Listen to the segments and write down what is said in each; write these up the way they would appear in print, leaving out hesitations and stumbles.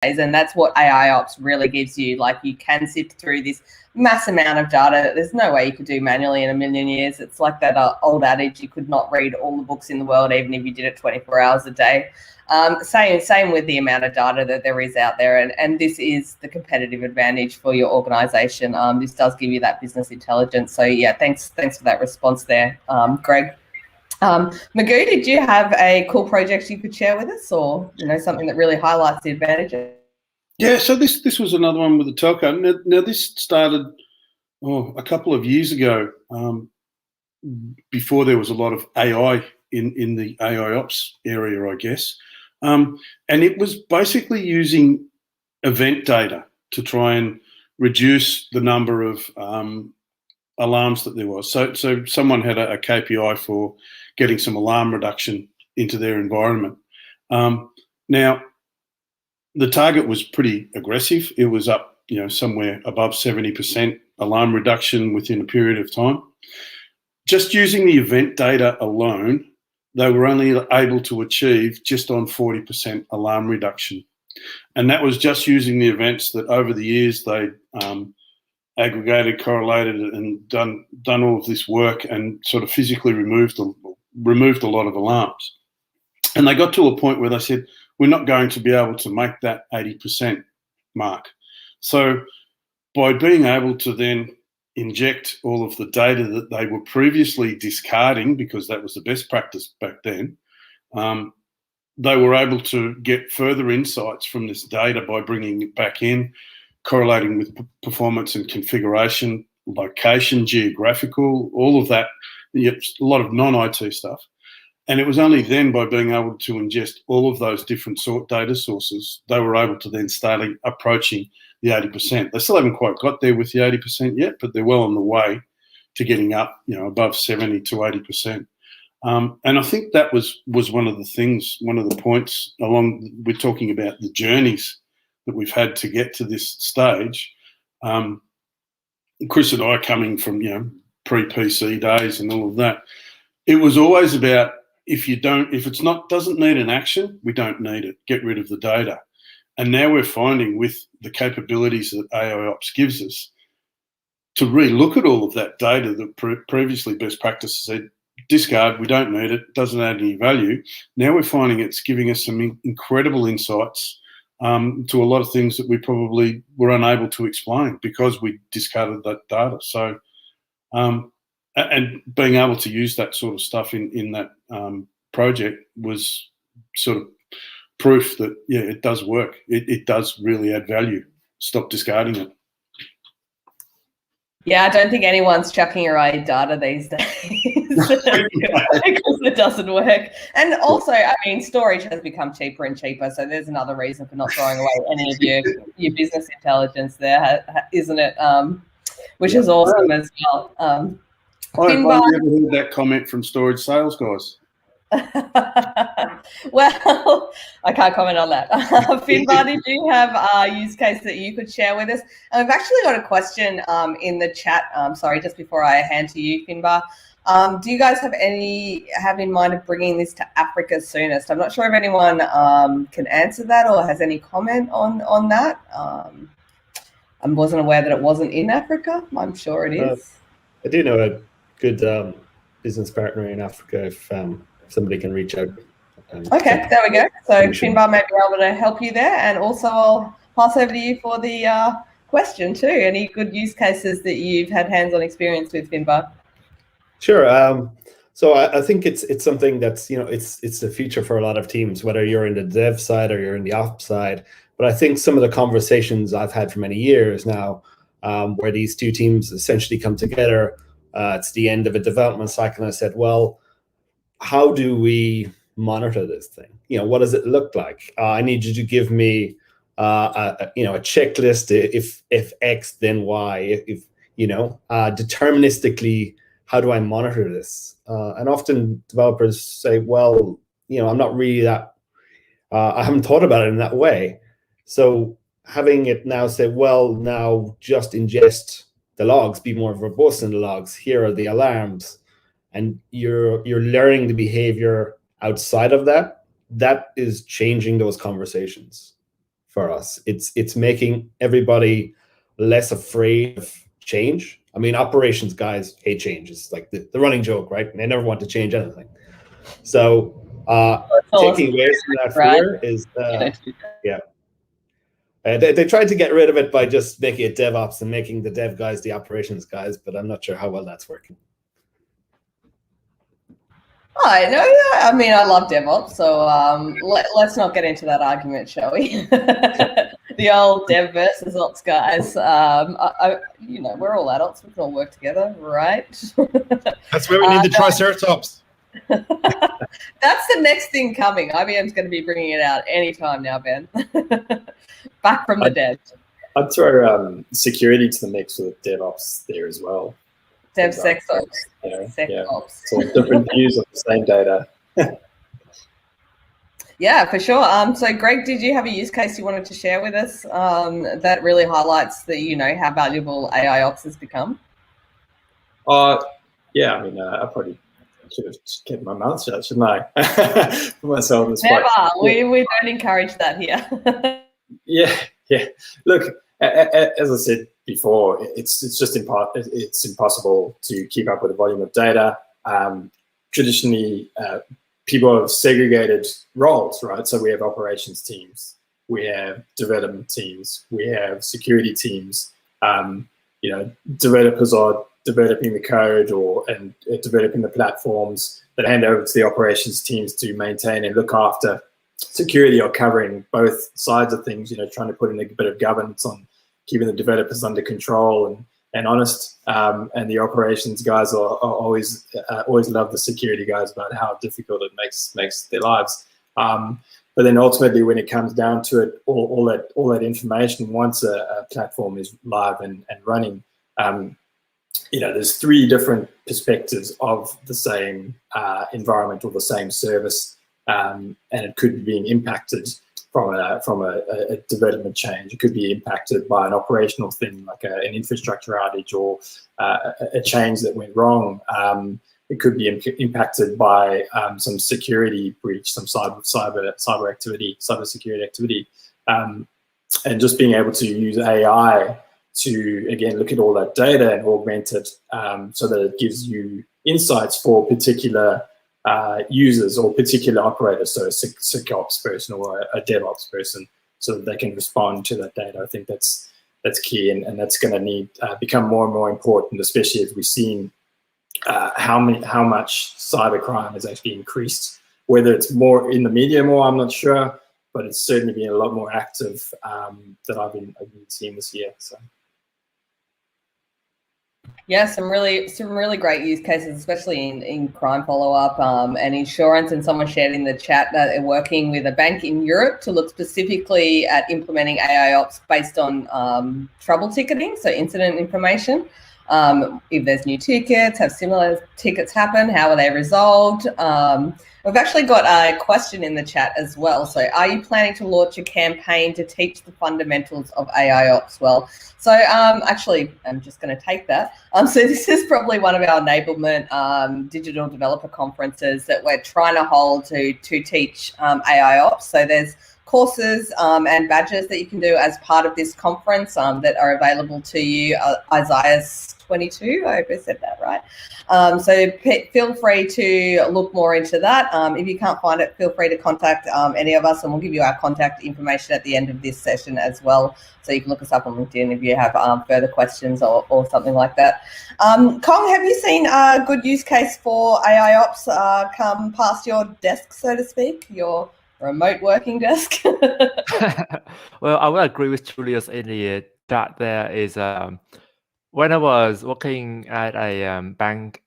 And that's what AIOps really gives you. Like, you can sift through this mass amount of data that there's no way you could do manually in a million years. It's like that old adage, you could not read all the books in the world, even if you did it 24 hours a day. Same with the amount of data that there is out there. And this is the competitive advantage for your organization. This does give you that business intelligence. So yeah, thanks for that response there, Greg. Magoo, did you have a cool project you could share with us, or something that really highlights the advantages? Yeah, so this was another one with the telco. Now this started a couple of years ago, before there was a lot of AI in the AIOps area, I guess, and it was basically using event data to try and reduce the number of alarms that there was. So someone had a KPI for getting some alarm reduction into their environment. Now, the target was pretty aggressive. It was up, somewhere above 70% alarm reduction within a period of time. Just using the event data alone, they were only able to achieve just on 40% alarm reduction. And that was just using the events that over the years they aggregated, correlated, and done all of this work and sort of physically removed a lot of alarms. And they got to a point where they said, we're not going to be able to make that 80% mark. So by being able to then inject all of the data that they were previously discarding, because that was the best practice back then, they were able to get further insights from this data by bringing it back in, correlating with performance and configuration, location, geographical, all of that, a lot of non-IT stuff. And it was only then by being able to ingest all of those different data sources, they were able to then start approaching the 80%. They still haven't quite got there with the 80% yet, but they're well on the way to getting up, above 70 to 80%. And I think that was one of the things, one of the points along, we're talking about the journeys that we've had to get to this stage. Chris and I, coming from, pre-PC days and all of that, it was always about, if it doesn't need an action, we don't need it. Get rid of the data. And now we're finding, with the capabilities that AIOps gives us, to re-look at all of that data that previously best practices said, discard, we don't need it, doesn't add any value. Now we're finding it's giving us some incredible insights to a lot of things that we probably were unable to explain because we discarded that data. So, and being able to use that sort of stuff in that project was sort of proof that, yeah, it does work. It does really add value. Stop discarding it. Yeah, I don't think anyone's chucking away data these days because it doesn't work. And also, I mean, storage has become cheaper and cheaper, so there's another reason for not throwing away any of your business intelligence there, isn't it? Which is awesome as well. I've never heard that comment from storage sales guys. Well, I can't comment on that. Finbar, did you have a use case that you could share with us? And we've actually got a question in the chat. Sorry, just before I hand to you, Finbar. Do you guys have in mind of bringing this to Africa soonest? I'm not sure if anyone can answer that or has any comment on that. I wasn't aware that it wasn't in Africa. I'm sure it is. I do know a good business partner in Africa if somebody can reach out. Okay, there we go. So Finbar may be able to help you there. And also I'll pass over to you for the question too. Any good use cases that you've had hands-on experience with, Finbar? Sure. So I think it's something that's, it's the future for a lot of teams, whether you're in the dev side or you're in the ops side. But I think some of the conversations I've had for many years now, where these two teams essentially come together, it's the end of a development cycle, and I said, well, how do we monitor this thing? What does it look like? I need you to give me a checklist. If X, then Y. If deterministically, how do I monitor this? And often developers say, well, I'm not really that. I haven't thought about it in that way. So having it now say, well, now just ingest the logs, be more verbose in the logs. Here are the alarms. And you're learning the behavior outside of that. That is changing those conversations for us. It's making everybody less afraid of change. I mean, operations guys hate change. It's like the running joke, right? They never want to change anything. So taking away from that fear is they tried to get rid of it by just making it DevOps and making the dev guys the operations guys, but I'm not sure how well that's working. I know. I mean, I love DevOps, so let's not get into that argument, shall we? The old Dev versus Ops guys. We're all adults. We can all work together, right? That's where we need the Triceratops. That's the next thing coming. IBM's going to be bringing it out anytime now, Ben. Back from the dead. I'd throw security to the mix with DevOps there as well. DevSecOps. SecOps. So different views of the same data. Yeah, for sure. So Greg, did you have a use case you wanted to share with us that really highlights how valuable AIOps has become? Yeah, I mean, I probably should have kept my mouth shut, shouldn't I? For myself. Never. We don't encourage that here. Yeah. Look, as I said before, it's just it's impossible to keep up with the volume of data. Traditionally, people have segregated roles, right? So we have operations teams, we have development teams, we have security teams. Developers are developing the code and developing the platforms that hand over to the operations teams to maintain and look after. Security are covering both sides of things, trying to put in a bit of governance on keeping the developers under control and honest. And the operations guys are always love the security guys about how difficult it makes their lives. But then ultimately, when it comes down to it, all that information, once a platform is live and running, there's three different perspectives of the same environment or the same service. And it could be being impacted from a development change. It could be impacted by an operational thing like an infrastructure outage or a change that went wrong. It could be impacted by some security breach, some cyber activity, cybersecurity activity, and just being able to use AI to again look at all that data and augment it so that it gives you insights for particular users or particular operators, so a SecOps person or a DevOps person, so that they can respond to that data. I think that's key, and that's going to become more and more important, especially as we've seen how much cybercrime has actually increased. Whether it's more in the media I'm not sure, but it's certainly been a lot more active that I've been seeing this year. So. Yeah, some really great use cases, especially in crime follow-up and insurance. And someone shared in the chat that they're working with a bank in Europe to look specifically at implementing AIOps based on trouble ticketing, so incident information. If there's new tickets, have similar tickets happen, how are they resolved? We've actually got a question in the chat as well. So are you planning to launch a campaign to teach the fundamentals of AIOps? Well, so actually, I'm just going to take that. So this is probably one of our enablement digital developer conferences that we're trying to hold to teach AIOps. So there's courses and badges that you can do as part of this conference that are available to you. Isaiah's 22, I hope I said that right. So feel free to look more into that. If you can't find it, feel free to contact any of us, and we'll give you our contact information at the end of this session as well. So you can look us up on LinkedIn if you have further questions or something like that. Kong, have you seen a good use case for AIOps come past your desk, so to speak, your remote working desk? Well, I will agree with Julius in the chat. There is when I was working at a bank,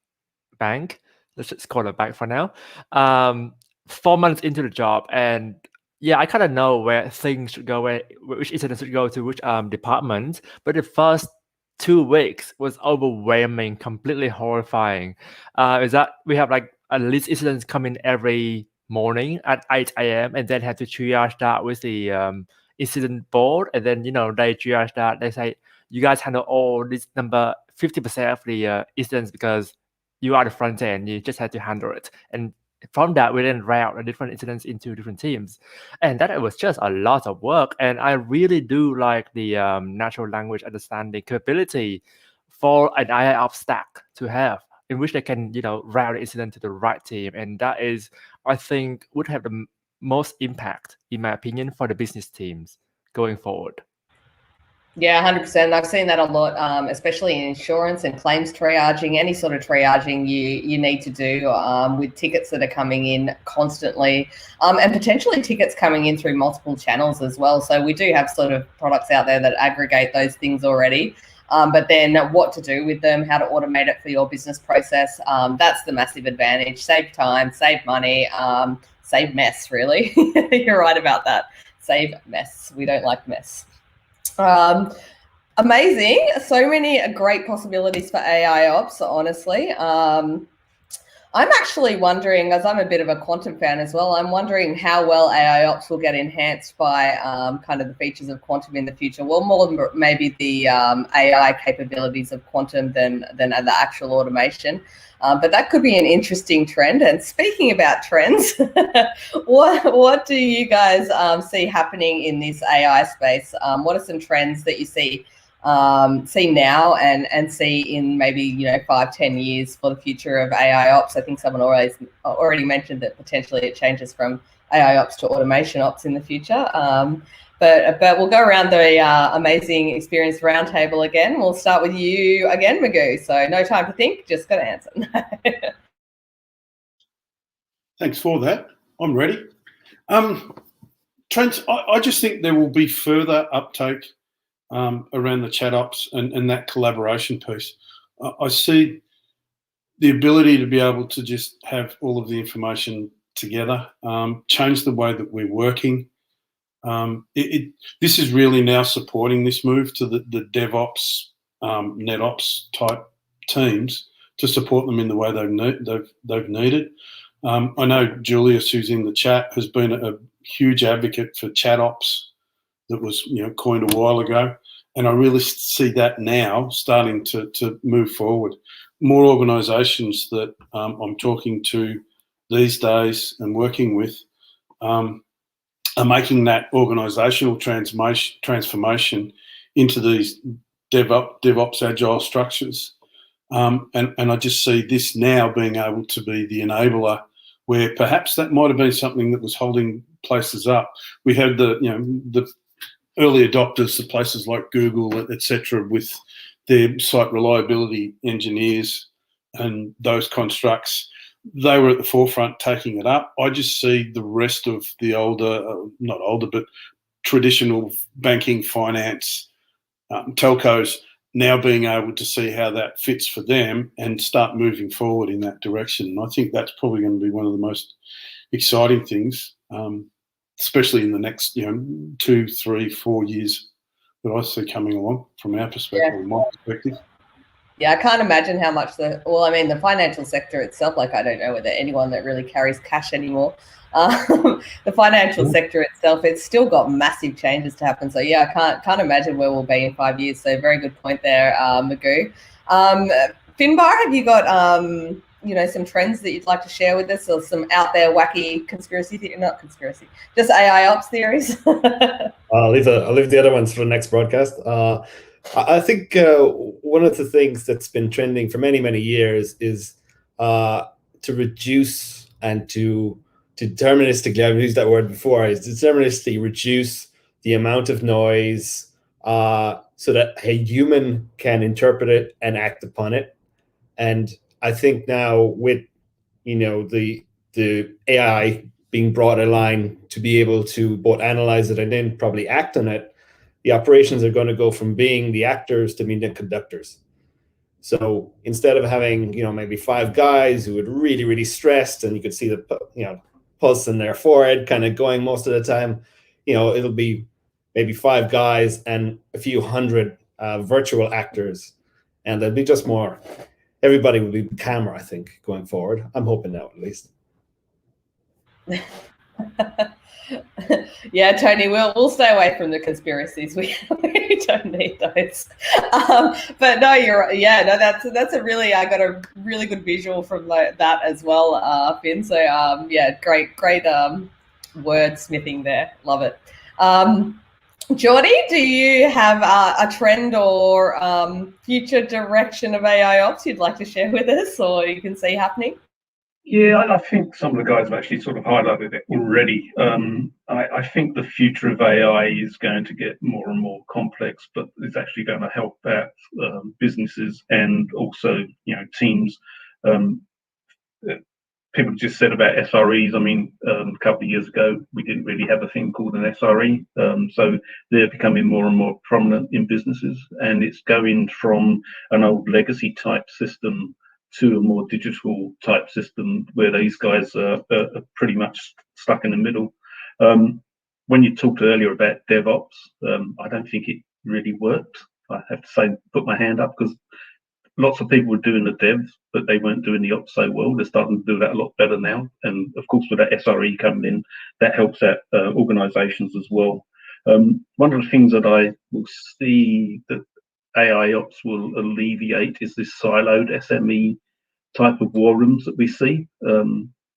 let's just call it a bank for now, 4 months into the job, and yeah, I kind of know where things should go, which incidents should go to which department, but the first 2 weeks was overwhelming, completely horrifying. Is that we have like at least incidents coming every morning at 8 a.m. and then have to triage that with the incident board, and then they triage that. They say, you guys handle all this number 50% of the incidents because you are the front end. You just have to handle it, and from that, we then route the different incidents into different teams. And that was just a lot of work. And I really do like the natural language understanding capability for an AIOps stack to have, in which they can, route the incident to the right team. And that is, I think, would have the most impact, in my opinion, for the business teams going forward. Yeah, 100%. I've seen that a lot, especially in insurance and claims triaging, any sort of triaging you need to do with tickets that are coming in constantly, and potentially tickets coming in through multiple channels as well. So we do have sort of products out there that aggregate those things already. But then what to do with them, how to automate it for your business process, that's the massive advantage. Save time, save money, save mess, really. You're right about that. Save mess. We don't like mess. Amazing. So many great possibilities for AIOps, honestly. I'm actually wondering, as I'm a bit of a quantum fan as well, I'm wondering how well AIOps will get enhanced by kind of the features of quantum in the future. Well, more maybe the AI capabilities of quantum than the actual automation. But that could be an interesting trend. And speaking about trends, what do you guys see happening in this AI space? What are some trends that you see now and see in maybe 5-10 years for the future of AI ops? I think someone already mentioned that potentially it changes from AI ops to automation ops in the future. But we'll go around the amazing experience roundtable again. We'll start with you again, Magoo. So no time to think, just got to answer. Thanks for that. I'm ready. Trent, I just think there will be further uptake around the chat ops and that collaboration piece. I see the ability to be able to just have all of the information together, change the way that we're working. This is really now supporting this move to the DevOps, NetOps type teams to support them in the way they've needed. I know Julius, who's in the chat, has been a huge advocate for chat ops that was coined a while ago, and I really see that now starting to move forward. More organisations that I'm talking to these days and working with are making that organisational transformation into these DevOps agile structures. And I just see this now being able to be the enabler where perhaps that might have been something that was holding places up. We had the early adopters, the places like Google, etc., with their site reliability engineers and those constructs. They were at the forefront taking it up. I just see the rest of the not older, but traditional banking, finance, telcos now being able to see how that fits for them and start moving forward in that direction. And I think that's probably going to be one of the most exciting things, especially in the next 2, 3, 4 years that I see coming along from our perspective, or my perspective. Yeah, I can't imagine how much the financial sector itself, like I don't know whether anyone that really carries cash anymore. The financial sector itself, it's still got massive changes to happen. So yeah, I can't imagine where we'll be in 5 years. So very good point there, Magoo. Finbar, have you got some trends that you'd like to share with us, or some out there wacky just AI ops theories? I'll leave the other ones for the next broadcast. I think one of the things that's been trending for many, many years is to reduce and to deterministically, I've used that word before, is deterministically reduce the amount of noise so that a human can interpret it and act upon it. And I think now with the AI being brought online to be able to both analyze it and then probably act on it, the operations are going to go from being the actors to being the conductors. So instead of having maybe 5 guys who are really, really stressed, and you could see the pulse in their forehead kind of going most of the time, it'll be maybe 5 guys and a few hundred virtual actors, and there'll be just more. Everybody will be calmer, I think, going forward. I'm hoping now, at least. Yeah, Tony, we'll stay away from the conspiracies. We don't need those. But no, that's a really, I got a really good visual from that as well, Finn. So yeah, great wordsmithing there. Love it. Geordie, do you have a trend or future direction of AIOps you'd like to share with us, or you can see happening? Yeah, I think some of the guys have actually sort of highlighted it already. I think the future of AI is going to get more and more complex, but it's actually going to help out businesses and also, teams. People just said about SREs. I mean, a couple of years ago, we didn't really have a thing called an SRE. So they're becoming more and more prominent in businesses, and it's going from an old legacy type system to a more digital type system where these guys are pretty much stuck in the middle. When you talked earlier about DevOps, I don't think it really worked. I have to say, put my hand up, because lots of people were doing the devs, but they weren't doing the ops so well. They're starting to do that a lot better now. And of course, with that SRE coming in, that helps out organizations as well. One of the things that I will see that AIOps will alleviate is this siloed SME type of war rooms that we see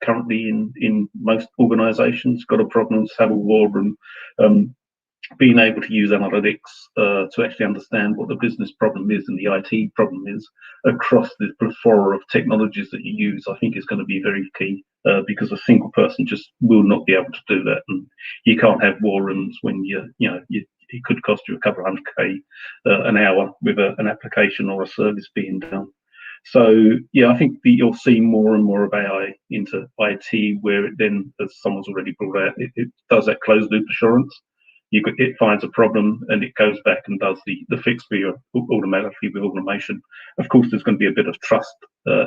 currently in most organizations. Got a problem, have a war room. Being able to use analytics to actually understand what the business problem is and the IT problem is across the plethora of technologies that you use, I think is going to be very key, because a single person just will not be able to do that. And you can't have war rooms when it could cost you a couple of $100K an hour with an application or a service being done. So yeah, I think that you'll see more and more of AI into IT, where it then, as someone's already brought out, it does that closed loop assurance. It finds a problem and it goes back and does the fix for you automatically with automation. Of course, there's going to be a bit of trust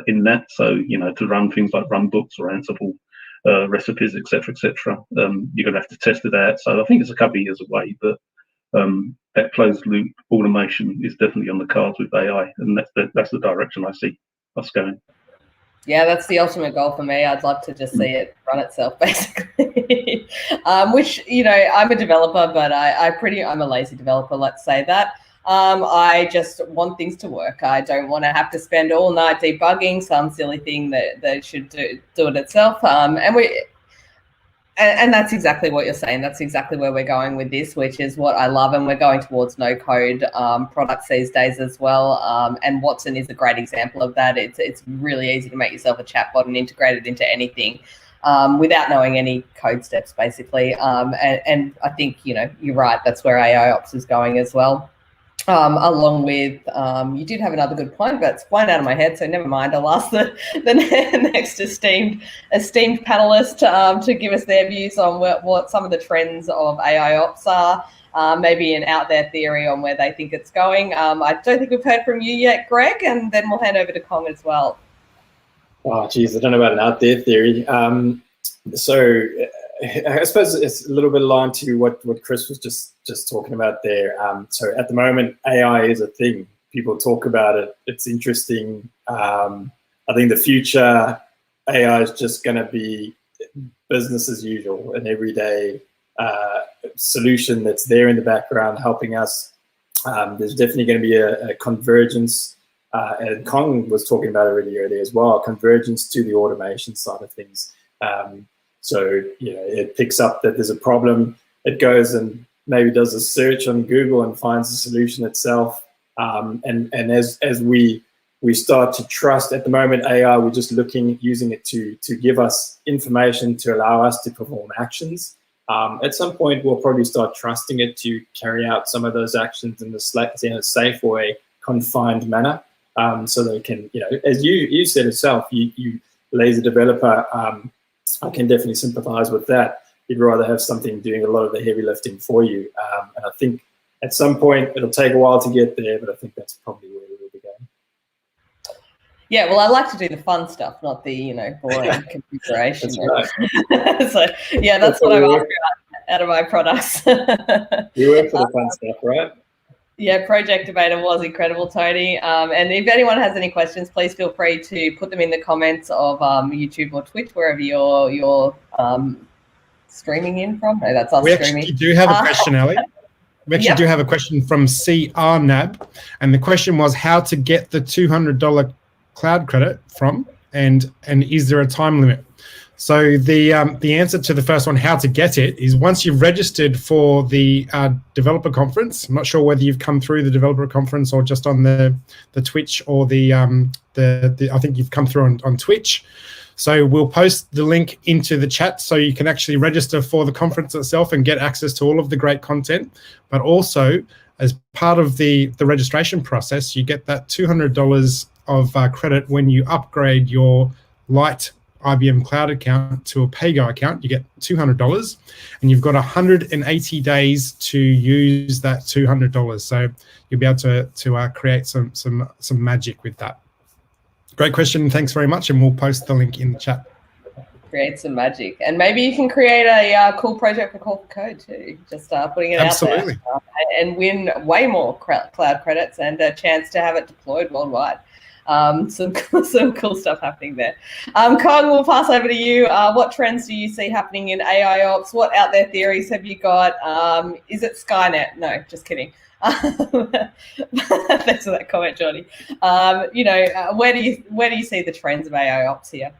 in that. So, to run things like runbooks or Ansible recipes, etc., you're going to have to test it out. So I think it's a couple of years away, but that closed loop automation is definitely on the cards with AI, and that's the direction I see us going. Yeah, that's the ultimate goal for me. I'd love to just see it run itself, basically. Which, I'm a developer, but I'm a lazy developer, let's say that. I just want things to work. I don't want to have to spend all night debugging some silly thing that should do it itself. And that's exactly what you're saying. That's exactly where we're going with this, which is what I love. And we're going towards no-code products these days as well. And Watson is a great example of that. It's really easy to make yourself a chatbot and integrate it into anything without knowing any code steps, basically. And I think, you're right. That's where AIOps is going as well. Along with, you did have another good point, but it's flown out of my head, so never mind. I'll ask the next esteemed panelist to give us their views on what some of the trends of AIOps are, maybe an out there theory on where they think it's going. I don't think we've heard from you yet, Greg, and then we'll hand over to Kong as well. Oh, geez, I don't know about an out there theory. So I suppose it's a little bit aligned to what Chris was just talking about there. So at the moment, AI is a thing. People talk about it. It's interesting. I think the future, AI is just going to be business as usual, an everyday solution that's there in the background helping us. There's definitely going to be a convergence, and Kong was talking about it really earlier as well, convergence to the automation side of things. So, it picks up that there's a problem. It goes and maybe does a search on Google and finds the solution itself. And as we start to trust, at the moment, AI, we're just using it to give us information to allow us to perform actions. At some point, we'll probably start trusting it to carry out some of those actions in a safe way, confined manner, so that it can, as you said yourself, you lazy developer, I can definitely sympathize with that. You'd rather have something doing a lot of the heavy lifting for you. And I think at some point, it'll take a while to get there, but I think that's probably where we'll be going. Yeah, well, I like to do the fun stuff, not the, boring configuration. That's right. So, yeah, that's what I'm after out of my products. You work for the fun stuff, right? Yeah, Project Debater was incredible, Tony. And if anyone has any questions, please feel free to put them in the comments of YouTube or Twitch, wherever you're streaming in from? No, that's us We streaming. actually do have a question, Ali. We actually do have a question from CRNAB, and the question was how to get the $200 cloud credit from, and is there a time limit? So the answer to the first one, how to get it, is once you've registered for the developer conference. I'm not sure whether you've come through the developer conference or just on the Twitch or the I think you've come through on Twitch. So we'll post the link into the chat so you can actually register for the conference itself and get access to all of the great content. But also, as part of the registration process, you get that $200 of credit when you upgrade your Lite IBM Cloud account to a PayGo account. You get $200, and you've got 180 days to use that $200. So you'll be able to create some magic with that. Great question. Thanks very much. And we'll post the link in the chat. Create some magic. And maybe you can create a cool project for Call for Code too. Just putting it out there. And win way more cloud credits and a chance to have it deployed worldwide. Some cool stuff happening there. Kong, we'll pass over to you. What trends do you see happening in AIOps? What out there theories have you got? Is it Skynet? No, just kidding. Thanks for that comment, Johnny. Where do you see the trends of AIOps here?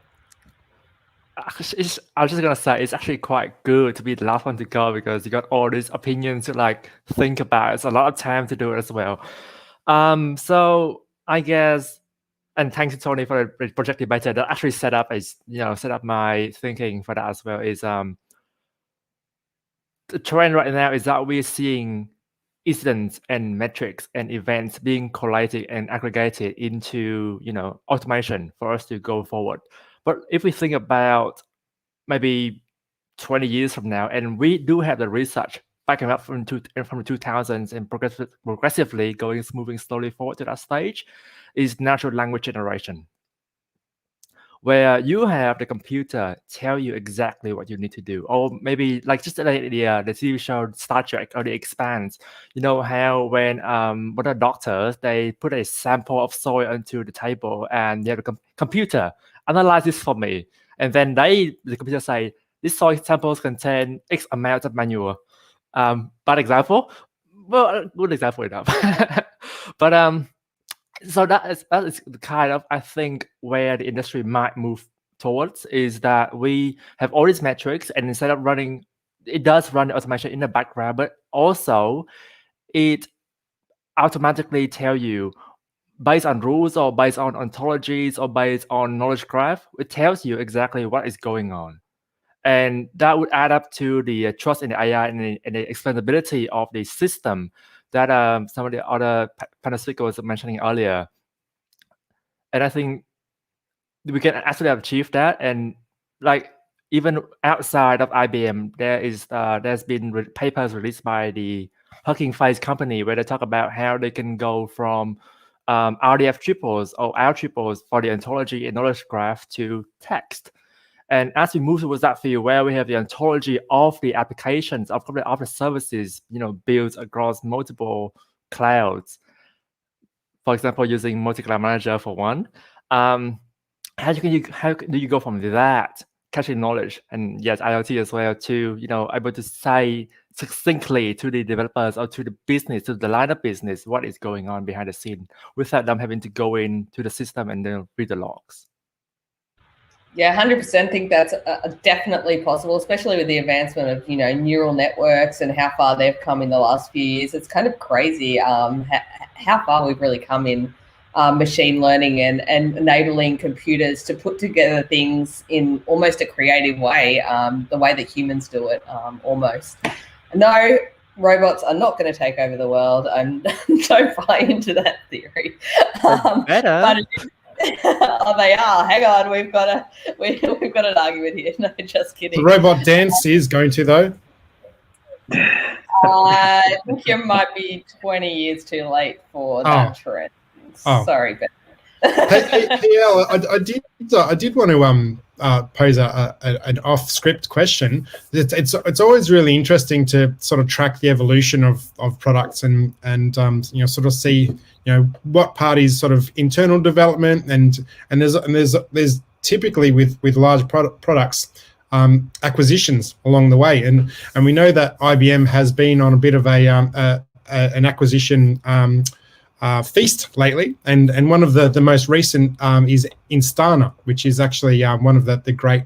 I was just gonna say it's actually quite good to be the last one to go because you got all these opinions to think about. It's a lot of time to do it as well. So I guess, and thanks to Tony for the project debater that actually set up my thinking for that as well. Is the trend right now is that we're seeing incidents and metrics and events being collated and aggregated into automation for us to go forward. But if we think about maybe 20 years from now, and we do have the research backing up from the 2000s and progressively moving slowly forward to that stage, is natural language generation, where you have the computer tell you exactly what you need to do. Or maybe just the TV show Star Trek or The Expanse, how when the doctors, they put a sample of soy onto the table and they have a computer analyze this for me. And then the computer say, this soy samples contain X amount of manure. Bad example? Well, good example enough. But so that is the kind of, I think, where the industry might move towards, is that we have all these metrics, and instead of running, it does run the automation in the background, but also it automatically tell you based on rules or based on ontologies or based on knowledge graph, it tells you exactly what is going on. And that would add up to the trust in the AI and the explainability of the system that some of the other panel speakers were mentioning earlier. And I think we can actually achieve that. And even outside of IBM, there's been papers released by the Hugging Face company where they talk about how they can go from RDF triples or R triples for the ontology and knowledge graph to text. And as we move towards that field where we have the ontology of the applications, of the services, built across multiple clouds, for example, using multi-cloud manager for one, how do you go from that, catching knowledge, and yes, IoT as well, to, able to say succinctly to the developers or to the business, to the line of business, what is going on behind the scene without them having to go into the system and then read the logs. Yeah, 100% think that's definitely possible, especially with the advancement of, neural networks and how far they've come in the last few years. It's kind of crazy how far we've really come in machine learning and enabling computers to put together things in almost a creative way, the way that humans do it, almost. No, robots are not going to take over the world. Don't buy into that theory. Better. Oh, they are. Hang on, we've got an argument here. No, just kidding. The robot dance is going to, though. I think you might be 20 years too late for that trend. Sorry, Ben. I did want to pose an off-script question. It's always really interesting to sort of track the evolution of products and sort of see what part is sort of internal development and there's typically with large products acquisitions along the way, and we know that IBM has been on a bit of an acquisition feast lately, and one of the most recent is Instana, which is actually one of the great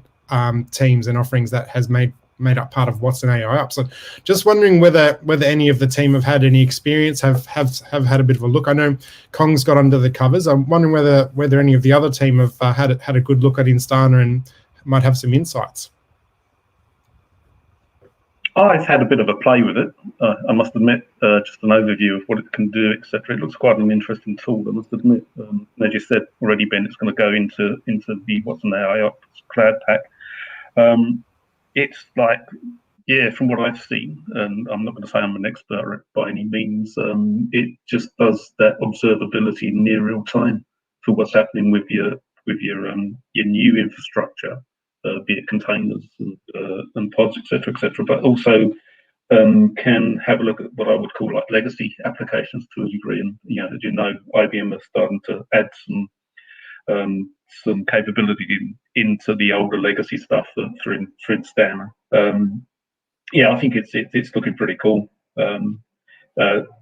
teams and offerings that has made up part of what's an AIOps. So just wondering whether any of the team have had any experience, have had a bit of a look. I know Kong's got under the covers. I'm wondering whether any of the other team have had a good look at Instana and might have some insights. I've had a bit of a play with it. I must admit, just an overview of what it can do, etc. It looks quite an interesting tool, I must admit. As you said already, Ben, it's going to go into the what's an AIOps cloud pack. It's like, yeah, from what I've seen, and I'm not going to say I'm an expert by any means, it just does that observability near real time for what's happening with your new infrastructure. Be it containers and pods, etc., but also can have a look at what I would call like legacy applications to a degree. And as you know, IBM is starting to add some capability into the older legacy stuff through Instana. I think it's looking pretty cool.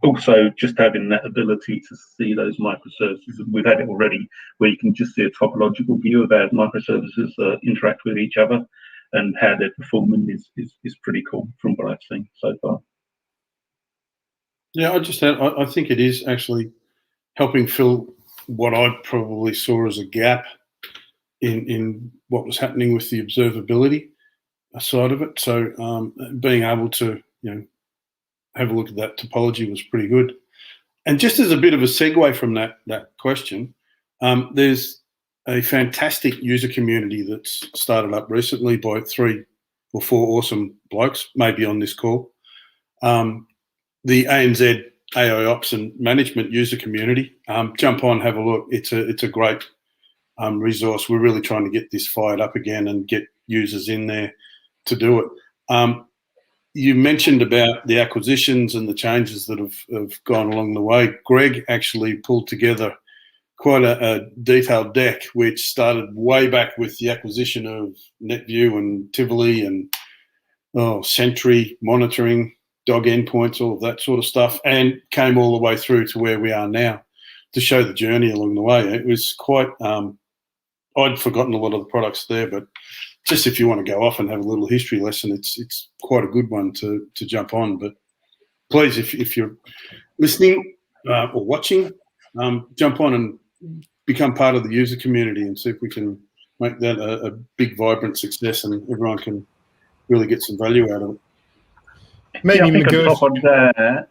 Also, just having that ability to see those microservices, we've had it already, where you can just see a topological view of how microservices interact with each other and how they're performing is pretty cool from what I've seen so far. Yeah, I think it is actually helping fill what I probably saw as a gap in what was happening with the observability side of it. So being able to have a look at that topology was pretty good. And just as a bit of a segue from that question, there's a fantastic user community that's started up recently by 3 or 4 awesome blokes, maybe on this call. The ANZ AIOps and management user community. Jump on, have a look. It's a great resource. We're really trying to get this fired up again and get users in there to do it. You mentioned about the acquisitions and the changes that have gone along the way. Greg actually pulled together quite a detailed deck, which started way back with the acquisition of NetView and Tivoli and Sentry, monitoring, dog endpoints, all of that sort of stuff, and came all the way through to where we are now to show the journey along the way. It was quite, I'd forgotten a lot of the products there, but just if you want to go off and have a little history lesson, it's quite a good one to jump on. But please, if you're listening or watching, jump on and become part of the user community and see if we can make that a big, vibrant success and everyone can really get some value out of it. Maybe I think on top of that,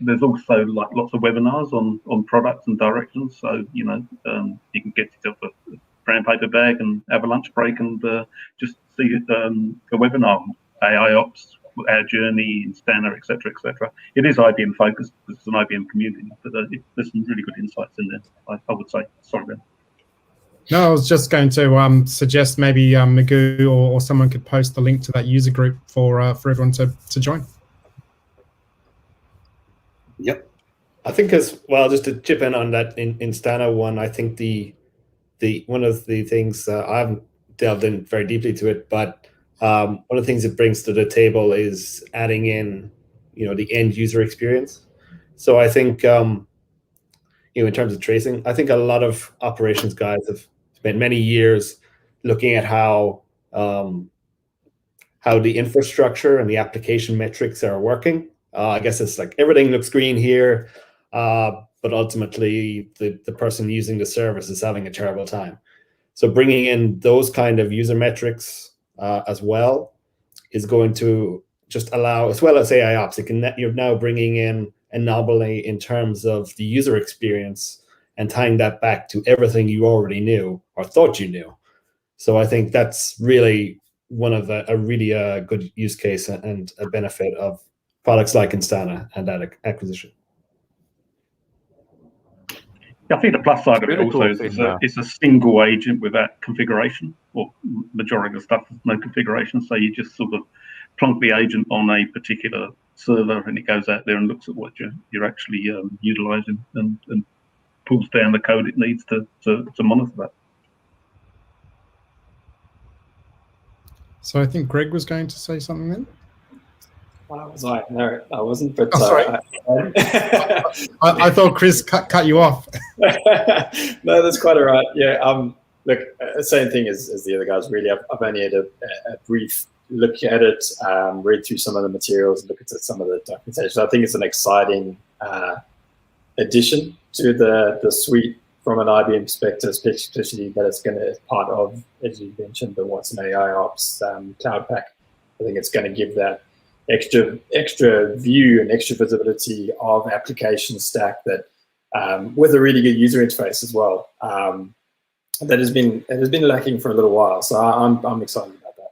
there's also like lots of webinars on products and directions. So you can get yourself a brown paper bag and have a lunch break and just see a webinar, AIOps, our journey, Instana, etc., etc. It is IBM focused because it's an IBM community, but there's some really good insights in there. I would say. Sorry, Ben. No, I was just going to suggest maybe Magoo or someone could post the link to that user group for everyone to join. Yep. I think as well, just to chip in on that Instana one, I think the one of the things I haven't delved in very deeply to it, but one of the things it brings to the table is adding in, the end user experience. So I think, in terms of tracing, I think a lot of operations guys have spent many years looking at how the infrastructure and the application metrics are working. I guess it's like everything looks green here, but ultimately the person using the service is having a terrible time. So bringing in those kind of user metrics as well is going to just allow, as well as AIOps, you're now bringing in anomaly in terms of the user experience and tying that back to everything you already knew or thought you knew. So I think that's really one of a really good use case and a benefit of products like Instana and that acquisition. I think the plus side of it also is it's a single agent with that configuration, or majority of the stuff is no configuration. So you just sort of plonk the agent on a particular server and it goes out there and looks at what you're actually utilizing and pulls down the code it needs to monitor that. So I think Greg was going to say something then. Was I? No, I wasn't. But sorry. I thought Chris cut you off. No, that's quite all right. Yeah. Look, same thing as the other guys. Really, I've only had a brief look at it, read through some of the materials, look at some of the documentation. I think it's an exciting addition to the suite from an IBM perspective, especially that it's going to, as part of, as you mentioned, the What's an AIOps Cloud Pack. I think it's going to give that extra view and extra visibility of application stack that with a really good user interface as well. That has been lacking for a little while. So I'm excited about that.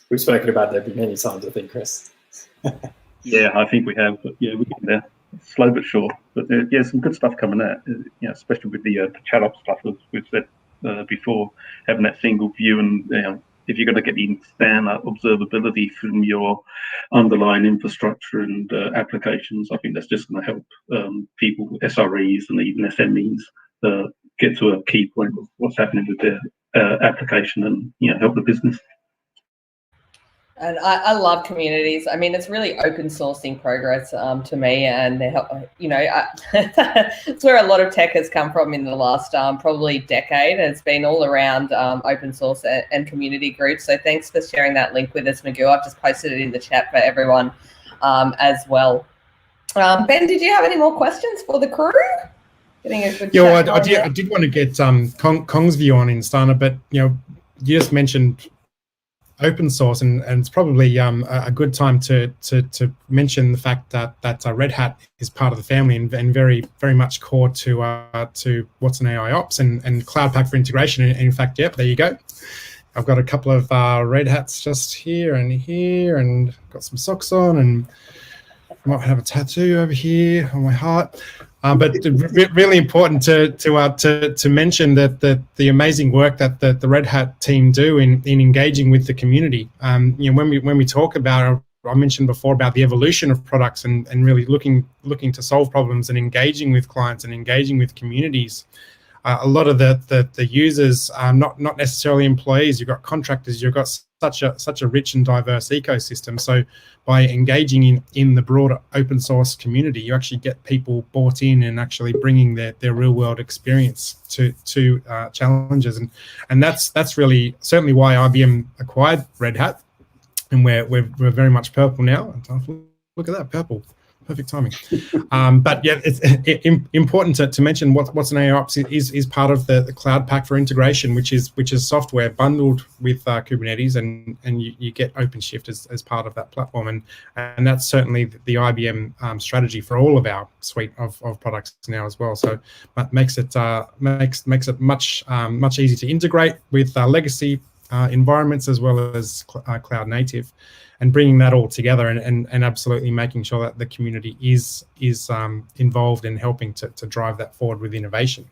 We've spoken about that many times, I think, Chris. Yeah, I think we have. But yeah, we're getting there. Slow but sure. But yeah, some good stuff coming out. You know, especially with the ChatOps stuff, as we've said before, having that single view, and if you're going to get the standard observability from your underlying infrastructure and applications, I think that's just going to help people, SREs and even SMEs, get to a key point of what's happening with their application and help the business. And I love communities. I mean, it's really open sourcing progress to me, and they help. It's where a lot of tech has come from in the last probably decade. It's been all around open source and community groups. So thanks for sharing that link with us, Magoo. I've just posted it in the chat for everyone as well. Ben, did you have any more questions for the crew? Getting a good I did want to get Kong's view on Instana, but you just mentioned open source, and it's probably a good time to mention the fact that Red Hat is part of the family and very much core to What's an AIOps and Cloud Pack for integration. And in fact, yep, there you go. I've got a couple of Red Hats just here, and got some socks on, and I might have a tattoo over here on my heart. But really important to mention that the amazing work that the Red Hat team do in engaging with the community. When we talk about, I mentioned before about the evolution of products and really looking to solve problems and engaging with clients and engaging with communities. A lot of the users are not necessarily employees. You've got contractors. You've got such a rich and diverse ecosystem. So by engaging in the broader open source community, you actually get people bought in and actually bringing their real world experience to challenges. And that's really certainly why IBM acquired Red Hat, and we're very much purple now. Look at that, purple. Perfect timing. But yeah, it's important to mention what's an AIOps is part of the Cloud Pack for integration, which is software bundled with Kubernetes, and you get OpenShift as part of that platform, and that's certainly the IBM strategy for all of our suite of products now as well. So that makes it much easier to integrate with legacy environments as well as cloud native. And bringing that all together and absolutely making sure that the community is involved in helping to drive that forward with innovation.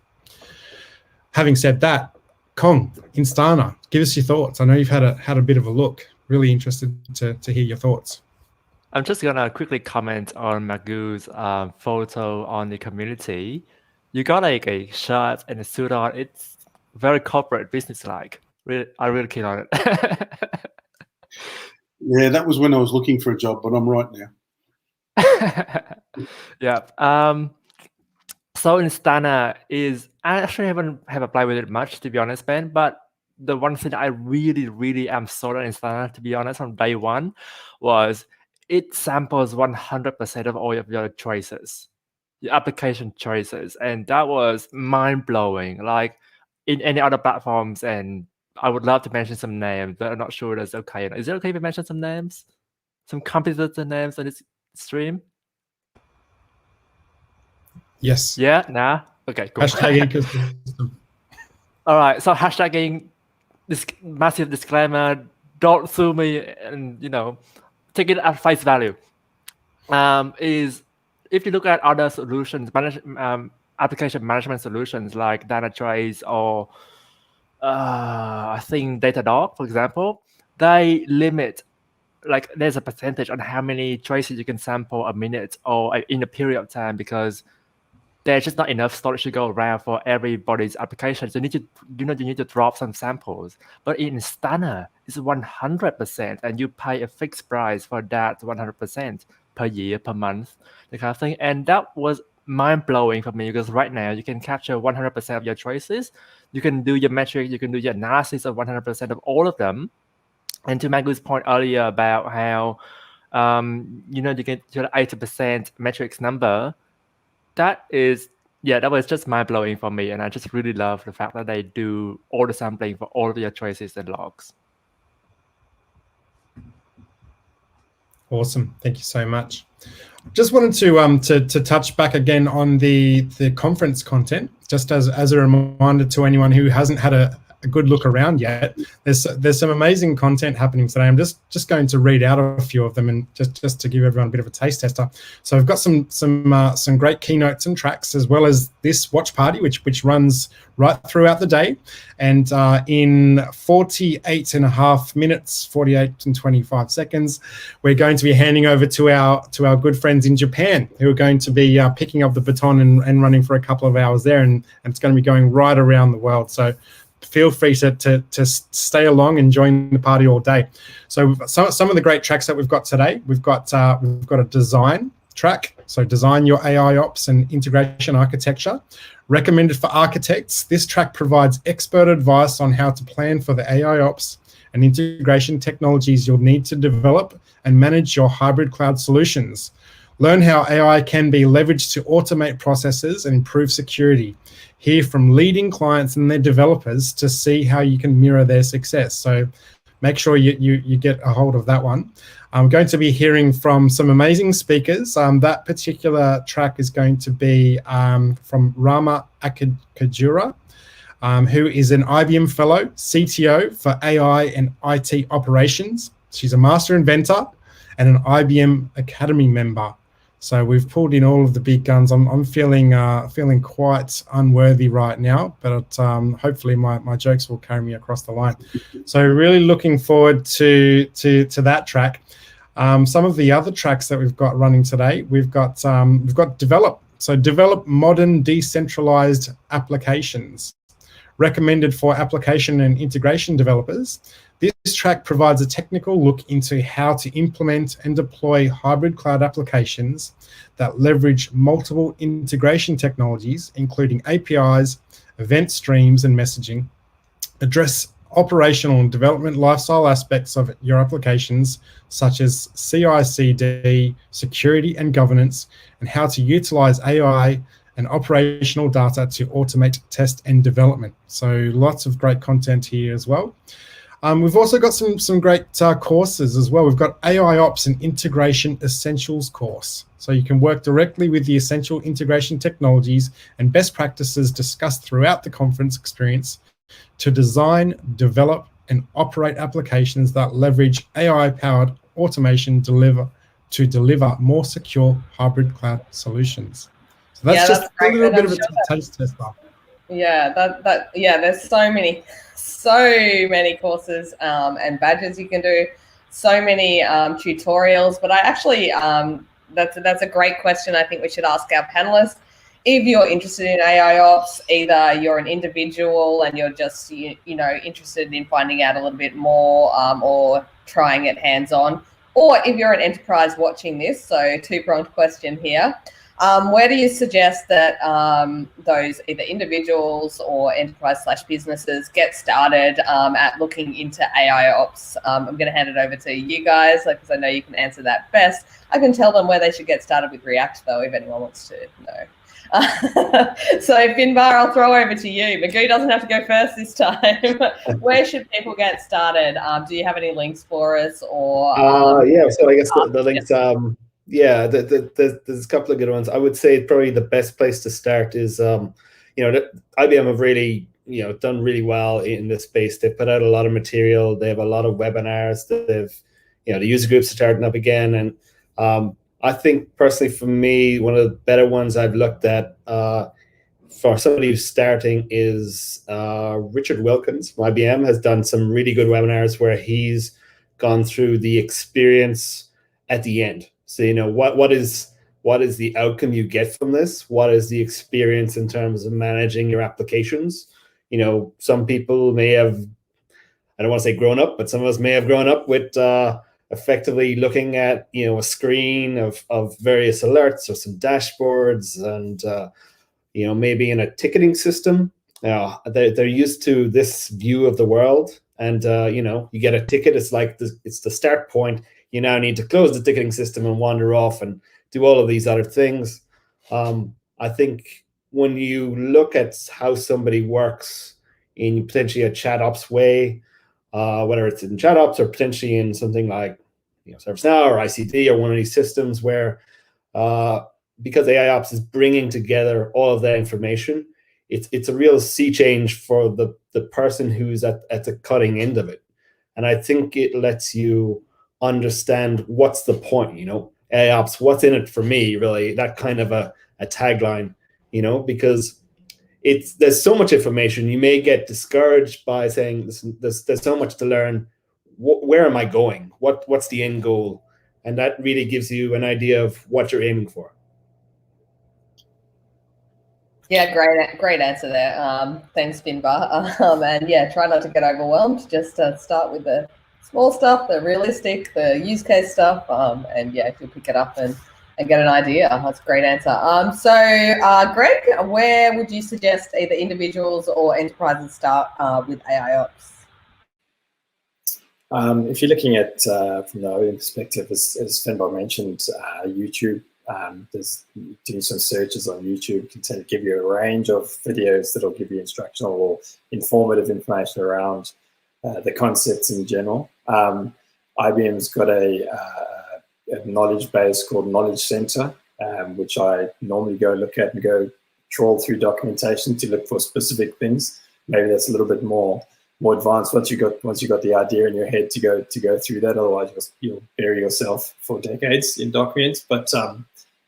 Having said that, Kong, Instana, give us your thoughts. I know you've had a bit of a look. Really interested to hear your thoughts. I'm just gonna quickly comment on Magoo's photo on the community. You got like a shirt and a suit on. It's very corporate, business-like. I'm really keen on it. Yeah, that was when I was looking for a job, but I'm right now. Yeah. So Instana I actually haven't applied with it much, to be honest, Ben. But the one thing that I really am sold on Instana, to be honest, from day one, was it samples 100% of all of your choices, your application choices, and that was mind blowing. Like in any other platforms, and I would love to mention some names, but I'm not sure that's okay. Is it okay if I mention some names? Some competitor names on this stream? Yes. Yeah? Nah? Okay, cool. Hashtag ecosystem. All right, so hashtagging, this massive disclaimer, don't sue me, and take it at face value. Is if you look at other solutions, application management solutions like Dynatrace or I think Datadog, for example, they limit, like there's a percentage on how many traces you can sample a minute or in a period of time, because there's just not enough storage to go around for everybody's applications. You need to drop some samples. But in Stunner, it's 100%, and you pay a fixed price for that 100% per year, per month, the kind of thing. And that was mind-blowing for me, because right now you can capture 100% of your choices. You can do your metric, you can do your analysis of 100% of all of them. And to Magu's point earlier about how you get your 80% metrics number, that was just mind-blowing for me. And I just really love the fact that they do all the sampling for all of your choices and logs. Awesome. Thank you so much. Just wanted to touch back again on the conference content, just as a reminder to anyone who hasn't had a good look around yet. There's some amazing content happening today. I'm just going to read out a few of them, and just to give everyone a bit of a taste tester. So I've got some great keynotes and tracks, as well as this watch party, which runs right throughout the day. And in 48 and a half minutes, 48 and 25 seconds, we're going to be handing over to our good friends in Japan, who are going to be picking up the baton and running for a couple of hours there, and it's going to be going right around the world. So feel free to stay along and join the party all day. So some of the great tracks that we've got today, we've got a design track. So design your AIOps and integration architecture. Recommended for architects, this track provides expert advice on how to plan for the AIOps and integration technologies you'll need to develop and manage your hybrid cloud solutions. Learn how AI can be leveraged to automate processes and improve security. Hear from leading clients and their developers to see how you can mirror their success. So make sure you get a hold of that one. I'm going to be hearing from some amazing speakers. That particular track is going to be from Rama Akajura, who is an IBM fellow, CTO for AI and IT operations. She's a master inventor and an IBM Academy member. So we've pulled in all of the big guns. I'm feeling quite unworthy right now, but hopefully my jokes will carry me across the line. So really looking forward to that track. Some of the other tracks that we've got running today, we've got develop. So develop modern decentralized applications. Recommended for application and integration developers. This track provides a technical look into how to implement and deploy hybrid cloud applications that leverage multiple integration technologies, including APIs, event streams, and messaging. Address operational and development lifestyle aspects of your applications, such as CI/CD, security and governance, and how to utilize AI and operational data to automate test and development. So lots of great content here as well. We've also got some great courses as well. We've got AIOps and Integration Essentials course. So you can work directly with the essential integration technologies and best practices discussed throughout the conference experience to design, develop, and operate applications that leverage AI-powered automation to deliver more secure hybrid cloud solutions. So that's just a little bit of a taste tester. Yeah, there's so many courses and badges you can do, so many tutorials. But I actually, that's a great question. I think we should ask our panelists. If you're interested in AIOps, either you're an individual and you're just interested in finding out a little bit more or trying it hands-on, or if you're an enterprise watching this, so two-pronged question here. Where do you suggest that those either individuals or enterprise/businesses get started at looking into AIOps? I'm going to hand it over to you guys because I know you can answer that best. I can tell them where they should get started with React, though, if anyone wants to know. So, Finbar, I'll throw over to you. Magoo doesn't have to go first this time. Where should people get started? Do you have any links for us? Or yeah, so I guess the links... Yeah, there's a couple of good ones. I would say probably the best place to start is, IBM have really, done really well in this space. They've put out a lot of material. They have a lot of webinars. They've, the user groups are starting up again. And I think personally for me, one of the better ones I've looked at for somebody who's starting is Richard Wilkins from IBM has done some really good webinars where he's gone through the experience at the end. So, what is what is the outcome you get from this? What is the experience in terms of managing your applications? You know, some people may have, I don't want to say grown up, but some of us may have grown up with effectively looking at, you know, a screen of various alerts or some dashboards, and you know, maybe in a ticketing system. They're used to this view of the world, and you know, you get a ticket. It's like it's the start point. You now need to close the ticketing system and wander off and do all of these other things. I think when you look at how somebody works in potentially a chat ops way, whether it's in chat ops or potentially in something like, you know, ServiceNow or ICD or one of these systems where, because AIOps is bringing together all of that information, it's a real sea change for the person who's at the cutting end of it. And I think it lets you understand what's the point, you know, AIOps, what's in it for me, really, that kind of a tagline, you know, because there's so much information. You may get discouraged by saying, listen, there's so much to learn. Where am I going? What's the end goal? And that really gives you an idea of what you're aiming for. Yeah, great answer there. Thanks, Finbar. And yeah, try not to get overwhelmed. Just start with the small stuff, the realistic, the use case stuff, and yeah, if you'll pick it up and get an idea. That's a great answer. So, Greg, where would you suggest either individuals or enterprises start with AIOps? If you're looking at from the OEM perspective, as Finbar mentioned, YouTube. There's doing some searches on YouTube can give you a range of videos that'll give you instructional or informative information around the concepts in general. IBM's got a knowledge base called Knowledge Center, which I normally go look at and go trawl through documentation to look for specific things. Maybe that's a little bit more advanced once you got the idea in your head to go through that. Otherwise, you'll bury yourself for decades in documents. But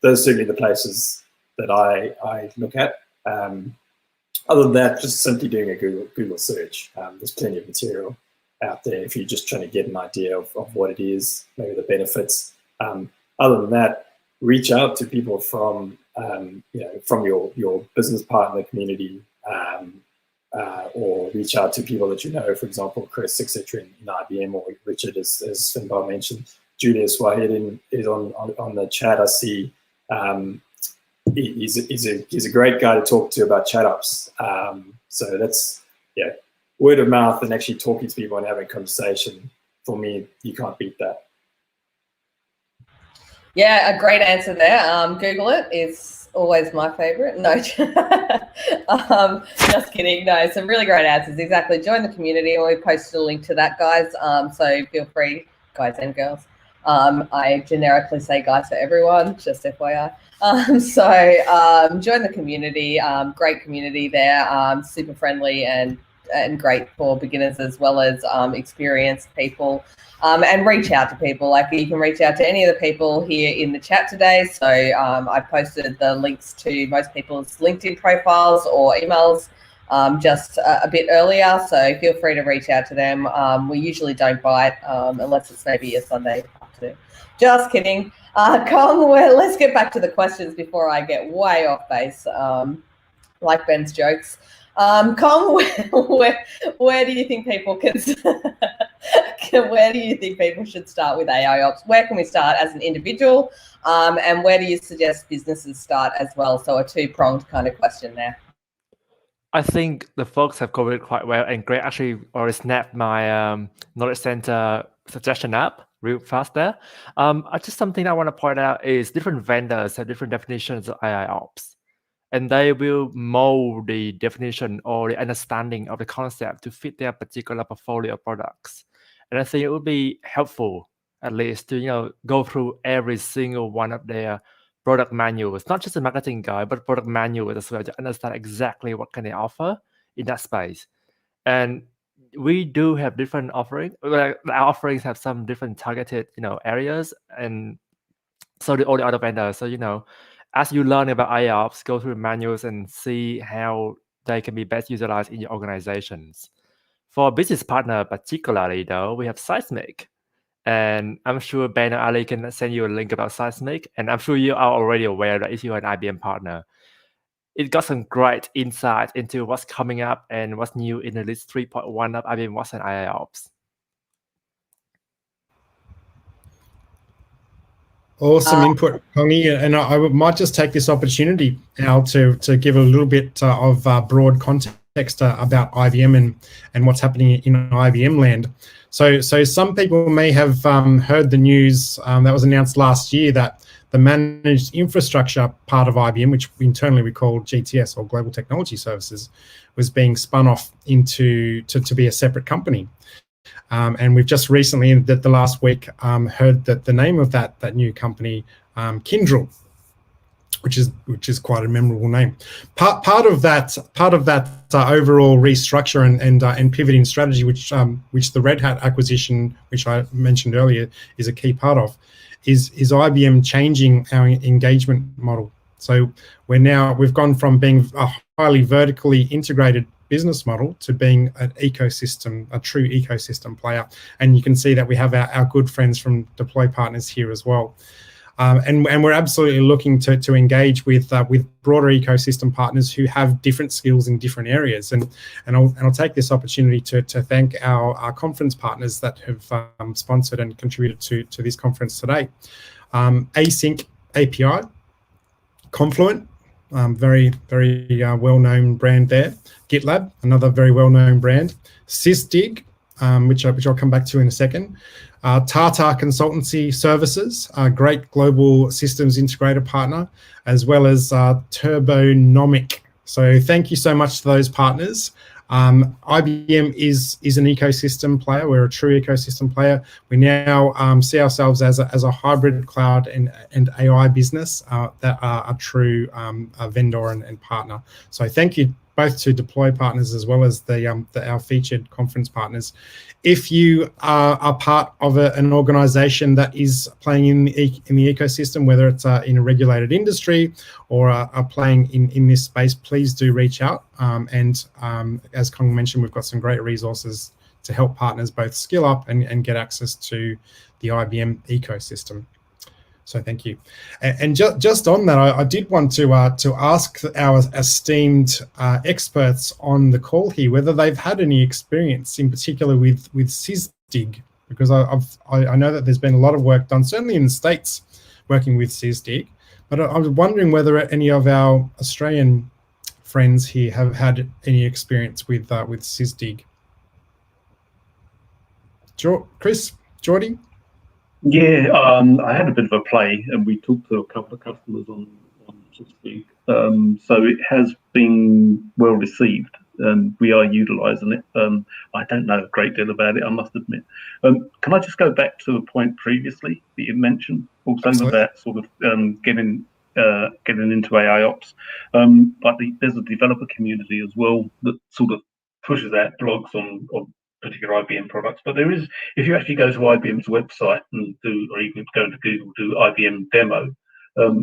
those are certainly the places that I look at. Other than that, just simply doing a Google search. There's plenty of material out there if you're just trying to get an idea of what it is, maybe the benefits. Other than that, reach out to people from from your business partner community, or reach out to people that you know, for example, Chris, etc. in IBM, or Richard, as Finbar mentioned. Julius Wahid is on the chat. I see. He's a great guy to talk to about chat ops. So that's, yeah, word of mouth and actually talking to people and having a conversation. For me, you can't beat that. Yeah, a great answer there. Google it. It's always my favorite. No, just kidding. No, some really great answers. Exactly. Join the community. We posted a link to that, guys. So feel free, guys and girls. I generically say guys for everyone, just FYI. Join the community. Great community there. Super friendly and great for beginners as well as experienced people. And reach out to people. Like, you can reach out to any of the people here in the chat today. So I posted the links to most people's LinkedIn profiles or emails just a bit earlier. So feel free to reach out to them. We usually don't bite unless it's maybe a Sunday afternoon. Just kidding. Kong, let's get back to the questions before I get way off base, like Ben's jokes. Kong, where do you think people can? Where do you think people should start with AIOps? Where can we start as an individual, and where do you suggest businesses start as well? So a two-pronged kind of question there. I think the folks have covered it quite well, and Greg actually already snapped my Knowledge Center suggestion up real fast there. Just something I want to point out is different vendors have different definitions of AIOps, and they will mold the definition or the understanding of the concept to fit their particular portfolio of products. And I think it would be helpful, at least, to go through every single one of their product manuals, not just a marketing guide, but product manuals as well, to understand exactly what can they offer in that space. And we do have different offerings. Our offerings have some different targeted, areas, and so do all the other vendors. So, as you learn about AIOps, go through the manuals and see how they can be best utilized in your organizations. For a business partner particularly, though, we have Seismic. And I'm sure Ben or Ali can send you a link about Seismic. And I'm sure you are already aware that if you're an IBM partner, it got some great insight into what's coming up and what's new in the list 3.1 of IBM Watson AIOps. Awesome input, Kongi. And I might just take this opportunity now to give a little bit of broad context about IBM and what's happening in IBM land. So some people may have heard the news that was announced last year that the managed infrastructure part of IBM, which internally we call GTS or Global Technology Services, was being spun off to be a separate company. And we've just recently, in the last week, heard that the name of that new company, Kyndryl, which is quite a memorable name. Part of that overall restructure and pivot in strategy, which the Red Hat acquisition, which I mentioned earlier, is a key part of, is IBM changing our engagement model. So we've gone from being a highly vertically integrated business model to being an ecosystem, a true ecosystem player. And you can see that we have our good friends from Deploy Partners here as well. And we're absolutely looking to engage with broader ecosystem partners who have different skills in different areas. And I'll take this opportunity to thank our conference partners that have sponsored and contributed to this conference today. Async API, Confluent, very, very well-known brand there. GitLab, another very well-known brand. SysDig, which I'll come back to in a second. Tata Consultancy Services, a great global systems integrator partner, as well as Turbonomic. So thank you so much to those partners. IBM is an ecosystem player. We're a true ecosystem player. We now see ourselves as a hybrid cloud and AI business that are a true vendor and partner. So thank you both to Deploy Partners as well as our featured conference partners. If you are part of an organization that is playing in the ecosystem, whether it's in a regulated industry or are playing in this space, please do reach out. And as Kong mentioned, we've got some great resources to help partners both skill up and get access to the IBM ecosystem. So thank you. And just on that, I did want to ask our esteemed experts on the call here whether they've had any experience, in particular with SysDig, because I know that there's been a lot of work done, certainly in the States, working with SysDig. But I was wondering whether any of our Australian friends here have had any experience with SysDig. Chris, Geordie? Yeah, I had a bit of a play, and we talked to a couple of customers on SysDig. So it has been well received, and we are utilising it. I don't know a great deal about it, I must admit. Can I just go back to a point previously that you mentioned, also Absolutely. about sort of getting into AIOps? But there's a developer community as well that sort of pushes out blogs on particular IBM products, but there is, if you actually go to IBM's website and or even go to Google, do IBM demo,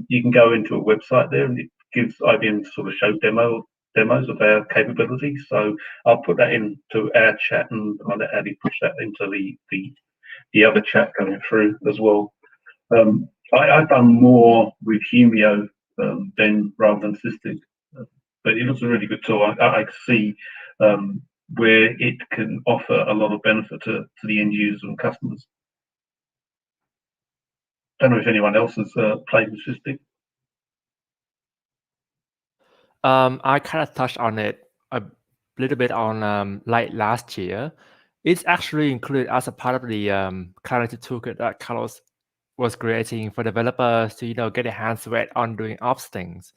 you can go into a website there and it gives IBM to sort of show demos of our capabilities. So I'll put that into our chat and I'll let Addy push that into the other chat coming through as well. I've done more with Humio rather than SysDig, but it was a really good tool. I see where it can offer a lot of benefit to the end users and customers. Don't know if anyone else has played with SysDig. I kind of touched on it a little bit on late last year. It's actually included as a part of the Clarity Toolkit that Carlos was creating for developers to get their hands wet on doing ops things,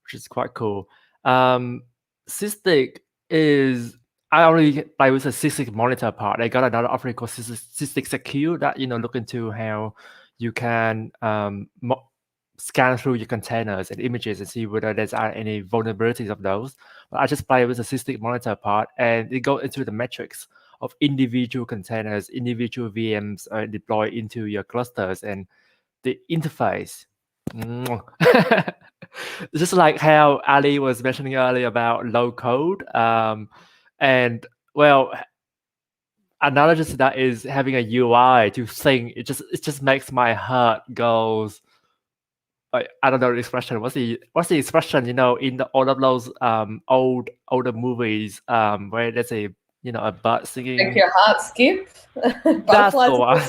which is quite cool. SysDig is, I already play with a SysDig monitor part. I got another offering called SysDig Secure that look into how you can scan through your containers and images and see whether there's any vulnerabilities of those. But I just play with the SysDig monitor part, and it goes into the metrics of individual containers, individual VMs deployed into your clusters, and the interface. Just like how Ali was mentioning earlier about low code. And well, analogy to that is having a UI to think. It just makes my heart goes. Like, I don't know the expression. What's the expression? You know, in all of those older movies, where there's a a bird singing. Make your heart skip. That's the one.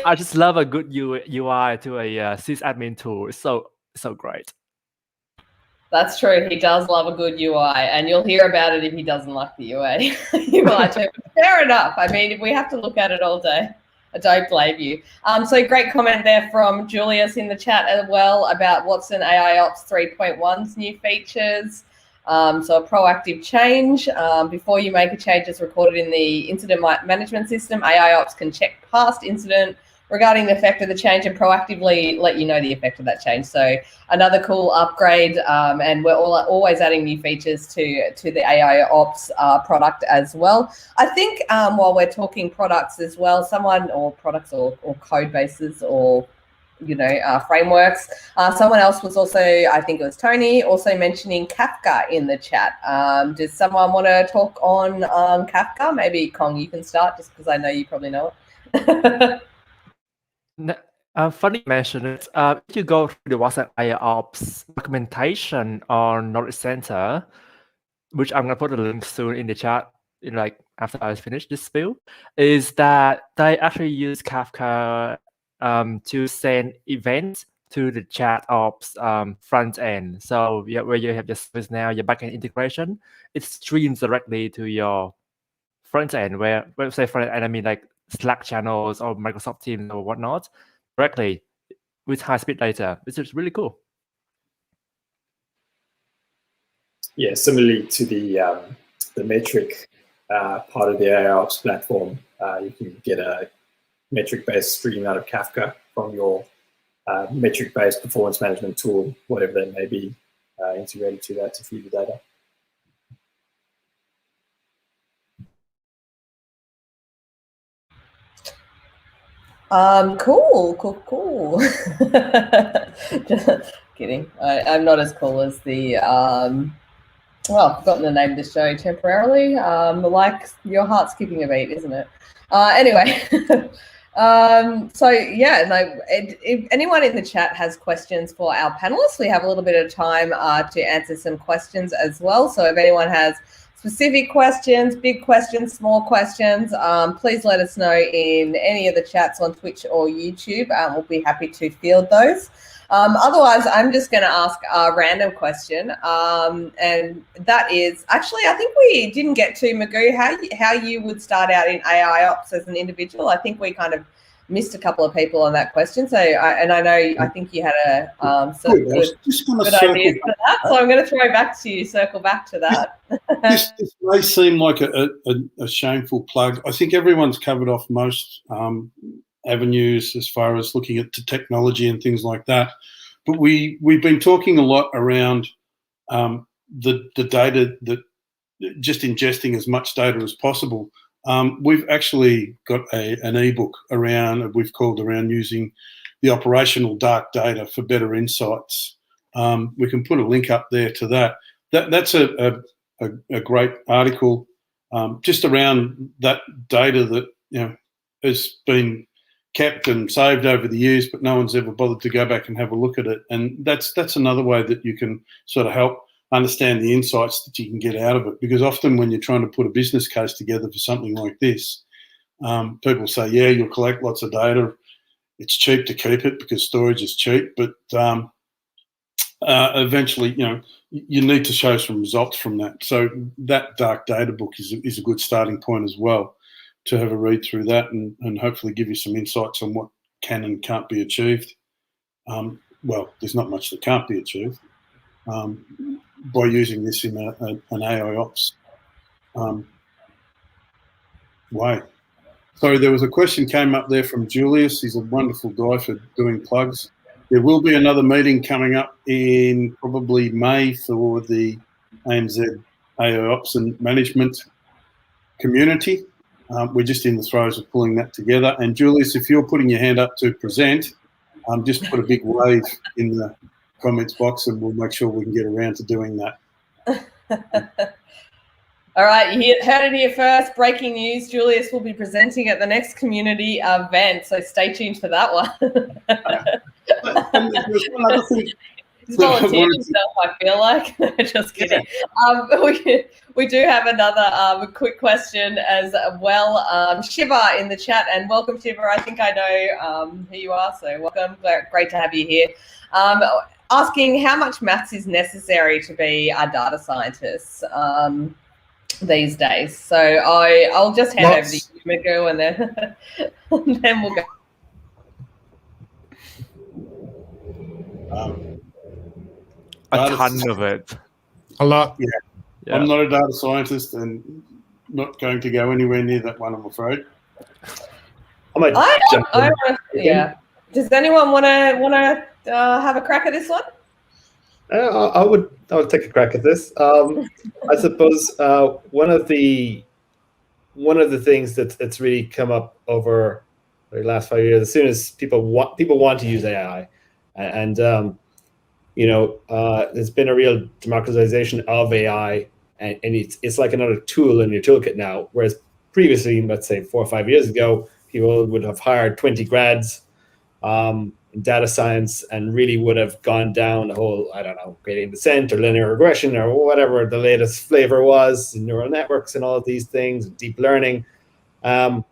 I just love a good UI to a sysadmin tool. It's so great. That's true. He does love a good UI, and you'll hear about it if he doesn't like the UI. Fair enough. I mean, if we have to look at it all day, I don't blame you. So great comment there from Julius in the chat as well about Watson AIOps 3.1's new features. So a proactive change. Before you make a change that's recorded in the incident management system, AIOps can check past incident regarding the effect of the change and proactively let you know the effect of that change. So another cool upgrade, and we're always adding new features to the AIOps product as well. I think while we're talking products as well, products or code bases or frameworks. Someone else was also, I think it was Tony, also mentioning Kafka in the chat. Does someone want to talk on Kafka? Maybe Kong, you can start, just because I know you probably know it. Funny you mention it. If you go through the WhatsApp AIOps documentation on Knowledge Center, which I'm gonna put a link soon in the chat, after I finish this spiel, is that they actually use Kafka to send events to the chat ops front end. So where you have your service now, your backend integration, it streams directly to your front end. When I say front end, I mean like Slack channels or Microsoft Teams or whatnot, directly with high-speed data. It's just really cool. Yeah, similarly to the metric part of the AIOps platform, you can get a metric-based stream out of Kafka from your metric-based performance management tool, whatever that may be, integrated to that to feed the data. Cool. Just kidding. I'm not as cool as the I've forgotten the name of the show temporarily. Like your heart skipping a beat, isn't it? Anyway. So yeah, if anyone in the chat has questions for our panelists, we have a little bit of time to answer some questions as well. So if anyone has specific questions, big questions, small questions, please let us know in any of the chats on Twitch or YouTube. We'll be happy to field those. Otherwise, I'm just going to ask a random question, and that is, actually, I think we didn't get to, Magoo, how you would start out in AIOps as an individual. I think we kind of missed a couple of people on that question. So, I think you had a good idea for that. So I'm going to throw back to you, circle back to that. This may seem like a shameful plug. I think everyone's covered off most avenues as far as looking at the technology and things like that. But we've been talking a lot around the data, that just ingesting as much data as possible. We've actually got an ebook around, we've called around using the operational dark data for better insights. We can put a link up there to that. That's a great article just around that data that has been kept and saved over the years, but no one's ever bothered to go back and have a look at it. And that's another way that you can sort of help understand the insights that you can get out of it. Because often when you're trying to put a business case together for something like this, people say, yeah, you'll collect lots of data. It's cheap to keep it because storage is cheap, but eventually, you need to show some results from that. So that dark data book is a good starting point as well, to have a read through that and hopefully give you some insights on what can and can't be achieved. Well, there's not much that can't be achieved by using this in an AIOps way. So there was a question came up there from Julius. He's a wonderful guy for doing plugs. There will be another meeting coming up in probably May for the ANZ AIOps and management community. We're just in the throes of pulling that together. And Julius, if you're putting your hand up to present, just put a big wave in the comments box and we'll make sure we can get around to doing that. All right, you heard it here first. Breaking news: Julius will be presenting at the next community event, so stay tuned for that one. There's one other thing. He's volunteered himself, I feel like. Just kidding. Yeah. We do have another quick question as well. Shiva in the chat, and welcome, Shiva. I think I know who you are, so welcome. Great to have you here. Asking how much maths is necessary to be a data scientist these days. So I'll just hand over to you, Miku, and then we'll go. A ton of it. A lot. Yeah. I'm not a data scientist and not going to go anywhere near that one, I'm afraid. Yeah. Does anyone want to have a crack at this one? I would take a crack at this. I suppose one of the things that's really come up over the last 5 years, as soon as people want to use AI, and there's been a real democratization of AI, and it's like another tool in your toolkit now. Whereas previously, let's say 4 or 5 years ago, people would have hired 20 grads in data science and really would have gone down the whole, I don't know, gradient descent or linear regression or whatever the latest flavor was in neural networks and all of these things, deep learning, and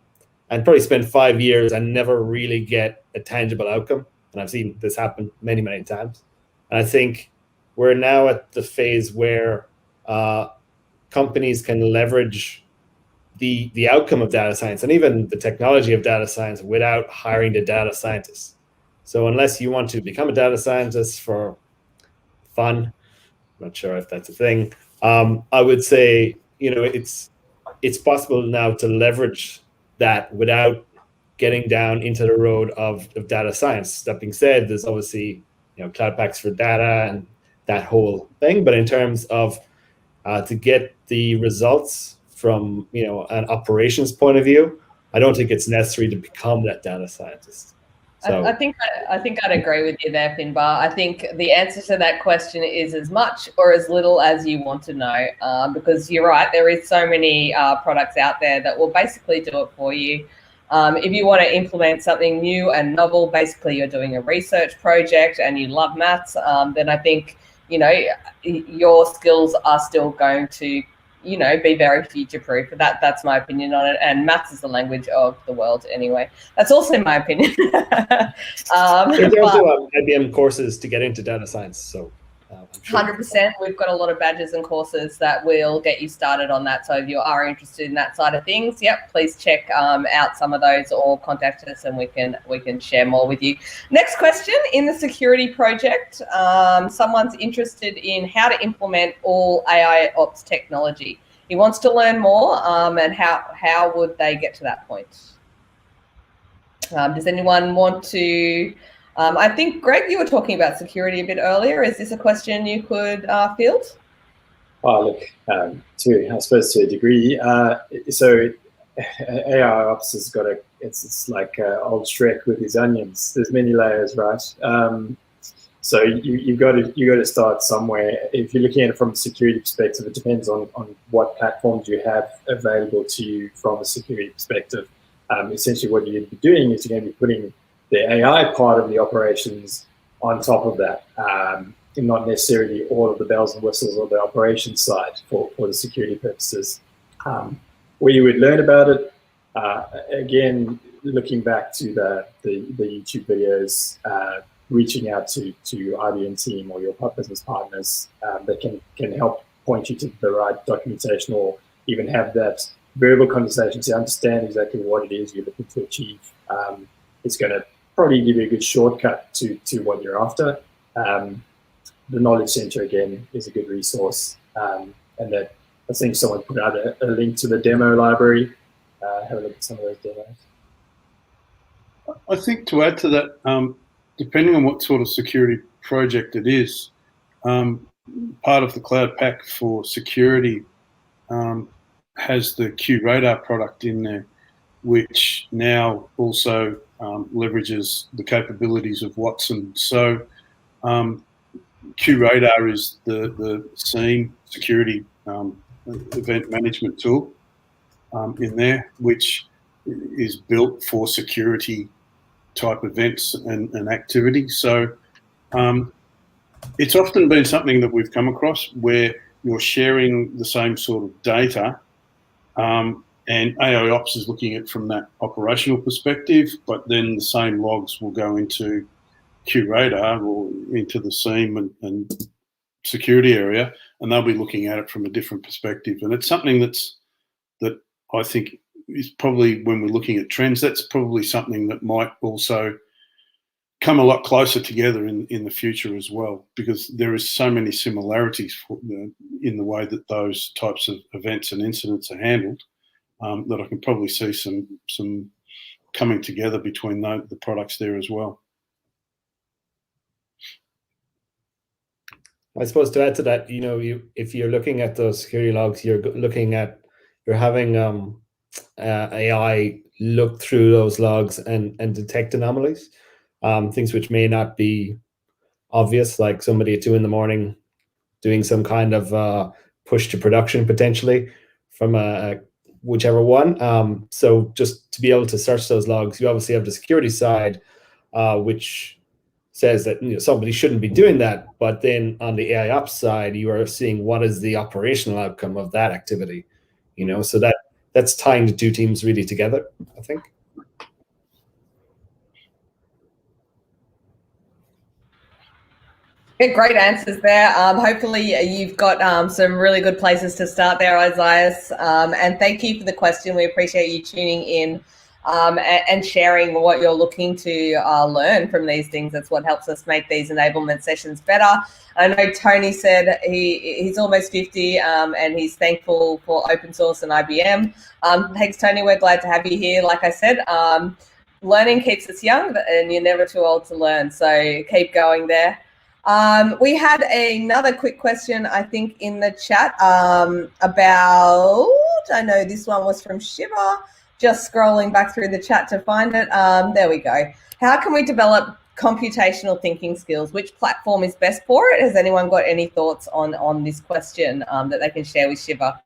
probably spend 5 years and never really get a tangible outcome. And I've seen this happen many, many times. And I think we're now at the phase where companies can leverage the outcome of data science and even the technology of data science without hiring the data scientists. So unless you want to become a data scientist for fun, I'm not sure if that's a thing, I would say it's possible now to leverage that without getting down into the road of data science. That being said, there's obviously cloud packs for data and that whole thing. But in terms of to get the results from an operations point of view, I don't think it's necessary to become that data scientist. So I think I'd agree with you there, Finbar. I think the answer to that question is as much or as little as you want to know, because you're right, there is so many products out there that will basically do it for you. If you want to implement something new and novel, basically you're doing a research project and you love maths, then I think your skills are still going to be very future-proof. That's my opinion on it. And maths is the language of the world anyway. That's also my opinion. There's also IBM courses to get into data science. So 100%. We've got a lot of badges and courses that will get you started on that. So if you are interested in that side of things, please check out some of those or contact us and we can share more with you. Next question, in the security project, someone's interested in how to implement all AIOps technology. He wants to learn more and how would they get to that point? Does anyone want to... I think, Greg, you were talking about security a bit earlier. Is this a question you could field? Oh, look, I suppose to a degree. So AIOps has got it's like old Shrek with his onions. There's many layers, right? So you've got to start somewhere. If you're looking at it from a security perspective, it depends on what platforms you have available to you from a security perspective. Essentially, what you'd be doing is you're going to be putting the AI part of the operations on top of that, and not necessarily all of the bells and whistles of the operations side for the security purposes. Where you would learn about it, again, looking back to the YouTube videos, reaching out to IBM team or your business partners that can help point you to the right documentation or even have that verbal conversation to understand exactly what it is you're looking to achieve. It's going to probably give you a good shortcut to what you're after. The Knowledge Center, again, is a good resource. And that I think someone put out a link to the demo library. Have a look at some of those demos. I think to add to that, depending on what sort of security project it is, part of the Cloud Pack for security has the Qradar product in there, which now also leverages the capabilities of Watson. So Qradar is the SIEM security event management tool in there, which is built for security type events and activity. So it's often been something that we've come across where you're sharing the same sort of data, and AIOps is looking at it from that operational perspective, but then the same logs will go into Qradar or into the SIEM and security area, and they'll be looking at it from a different perspective. And it's something that I think is probably, when we're looking at trends, that's probably something that might also come a lot closer together in the future as well, because there is so many similarities in the way that those types of events and incidents are handled, that I can probably see some coming together between the products there as well. I suppose to add to that, if you're looking at those security logs, you're having AI look through those logs and detect anomalies, things which may not be obvious, like somebody at 2 a.m. doing some kind of push to production potentially from whichever one. So just to be able to search those logs, you obviously have the security side, which says that somebody shouldn't be doing that, but then on the AIOps side, you are seeing what is the operational outcome of that activity. So that's tying the two teams really together, I think. Yeah, great answers there. Hopefully you've got some really good places to start there, Isaiah. And thank you for the question. We appreciate you tuning in and sharing what you're looking to learn from these things. That's what helps us make these enablement sessions better. I know Tony said he's almost 50 and he's thankful for open source and IBM. Thanks, Tony. We're glad to have you here. Like I said, learning keeps us young and you're never too old to learn. So keep going there. We had another quick question, I think, in the chat about, I know this one was from Shiva, just scrolling back through the chat to find it. There we go. How can we develop computational thinking skills? Which platform is best for it? Has anyone got any thoughts on this question that they can share with Shiva?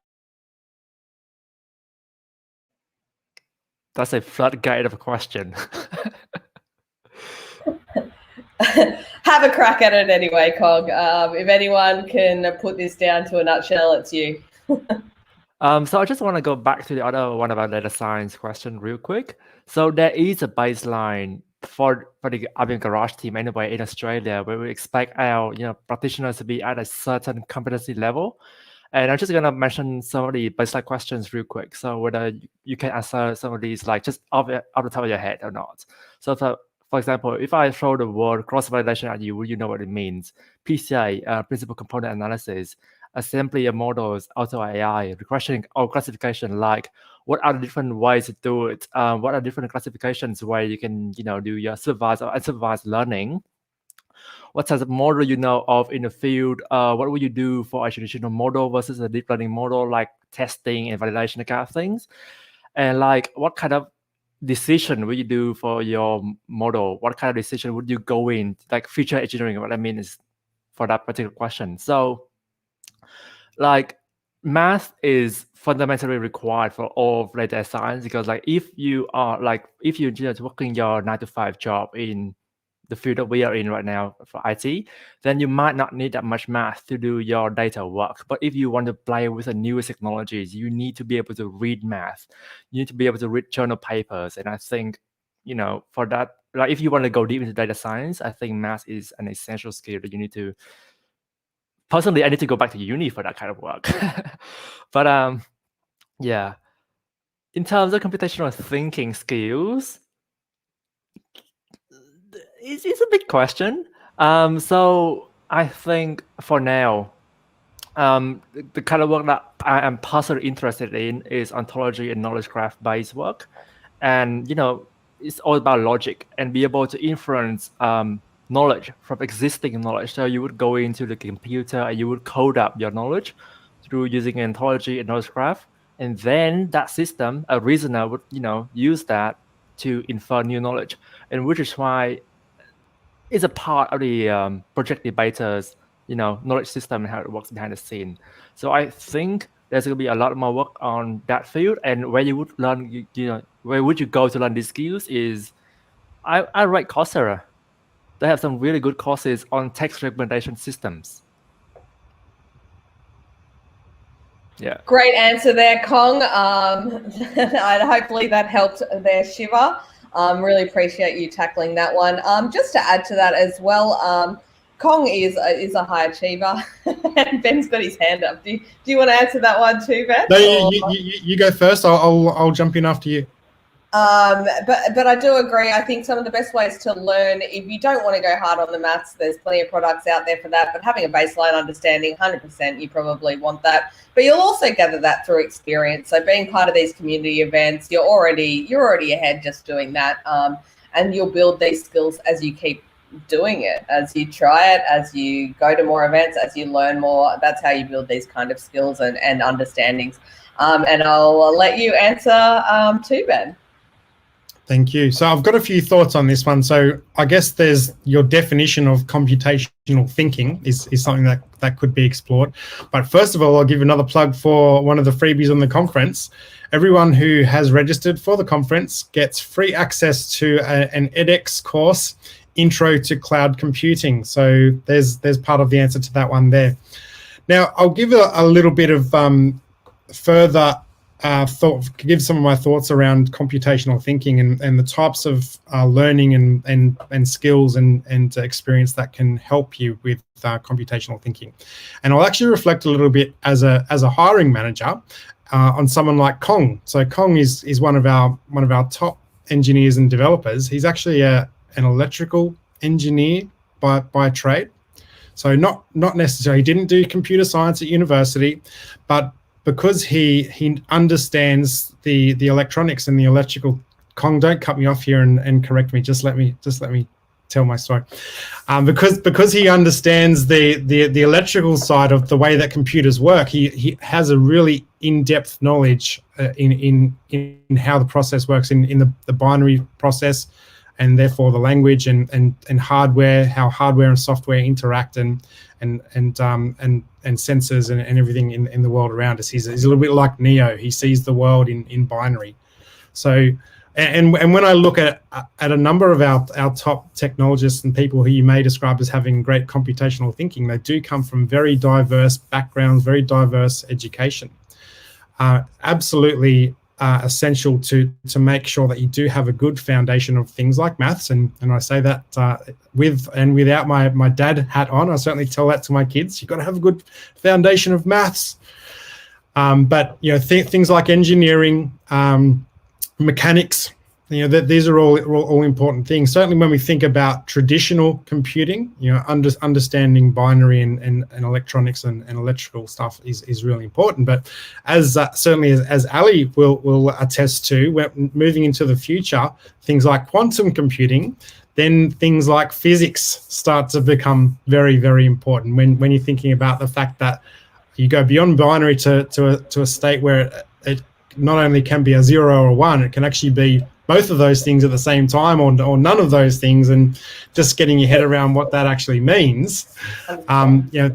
That's a floodgate of a question. Have a crack at it anyway, Cog. If anyone can put this down to a nutshell, it's you. So I just want to go back to the other one about data science question real quick. So there is a baseline for the IBM Garage team anyway in Australia, where we expect our practitioners to be at a certain competency level. And I'm just gonna mention some of the baseline questions real quick. So whether you can answer some of these like just off the top of your head or not. So for example, if I throw the word cross-validation at you, will you know what it means? PCA, principal component analysis, assembly of models, auto AI, regression or classification, like what are the different ways to do it? What are different classifications where you can, do your supervised or unsupervised learning? What types of model you know of in the field? What would you do for a traditional model versus a deep learning model, like testing and validation, kind of things? And like, what kind of decision will you do for your model? What kind of decision would you go in, like feature engineering? What I mean is for that particular question. So like math is fundamentally required for all of data science, because like if you're just working your 9-to-5 job in the field that we are in right now for IT, then you might not need that much math to do your data work. But if you want to play with the newest technologies, you need to be able to read math. You need to be able to read journal papers. And I think, for that, like if you want to go deep into data science, I think math is an essential skill that you need to. Personally, I need to go back to uni for that kind of work. But yeah, in terms of computational thinking skills, it's a big question. So I think for now, the kind of work that I am personally interested in is ontology and knowledge graph based work. And, it's all about logic and be able to inference knowledge from existing knowledge. So you would go into the computer and you would code up your knowledge through using an ontology and knowledge graph. And then that system, a reasoner would, use that to infer new knowledge. And which is why it's a part of the project debaters, knowledge system and how it works behind the scene. So I think there's going to be a lot more work on that field. And where you would learn, where would you go to learn these skills is, I write Coursera. They have some really good courses on text recommendation systems. Yeah. Great answer there, Kong. Hopefully that helped there, Shiva. Really appreciate you tackling that one. Just to add to that as well, Kong is a high achiever, and Ben's got his hand up. Do you want to answer that one too, Ben? No, you go first. I'll jump in after you. But I do agree. I think some of the best ways to learn, if you don't want to go hard on the maths, there's plenty of products out there for that. But having a baseline understanding, 100%, you probably want that. But you'll also gather that through experience. So being part of these community events, you're already ahead just doing that, and you'll build these skills as you keep doing it, as you try it, as you go to more events, as you learn more. That's how you build these kind of skills and understandings. And I'll let you answer too, Ben. Thank you. So I've got a few thoughts on this one. So I guess there's your definition of computational thinking is something that could be explored. But first of all, I'll give another plug for one of the freebies on the conference. Everyone who has registered for the conference gets free access to an edX course, Intro to Cloud Computing. So there's part of the answer to that one there. Now, I'll give a little bit of further give some of my thoughts around computational thinking and the types of learning and skills and experience that can help you with computational thinking. And I'll actually reflect a little bit as a hiring manager on someone like Kong. So Kong is one of our top engineers and developers. He's actually an electrical engineer by trade. So not necessarily, he didn't do computer science at university, but because he understands the electronics and the electrical. Kong, don't cut me off here and correct me. Just let me tell my story. Because he understands the electrical side of the way that computers work, he has a really in-depth knowledge in how the process works in the binary process, and therefore the language and hardware, how hardware and software interact and sensors and everything in the world around us. He's a little bit like Neo. He sees the world in binary. So, and when I look at a number of our top technologists and people who you may describe as having great computational thinking, they do come from very diverse backgrounds, very diverse education. Absolutely essential to make sure that you do have a good foundation of things like maths, and I say that with and without my dad hat on. I certainly tell that to my kids. You've got to have a good foundation of maths, but things like engineering, mechanics, these are all important things. Certainly when we think about traditional computing, understanding binary and electronics and electrical stuff is really important. But as certainly as Ali will attest to, we're moving into the future, things like quantum computing, then things like physics start to become very, very important when you're thinking about the fact that you go beyond binary to a state where it not only can be a 0 or a 1, it can actually be both of those things at the same time, or none of those things, and just getting your head around what that actually means. You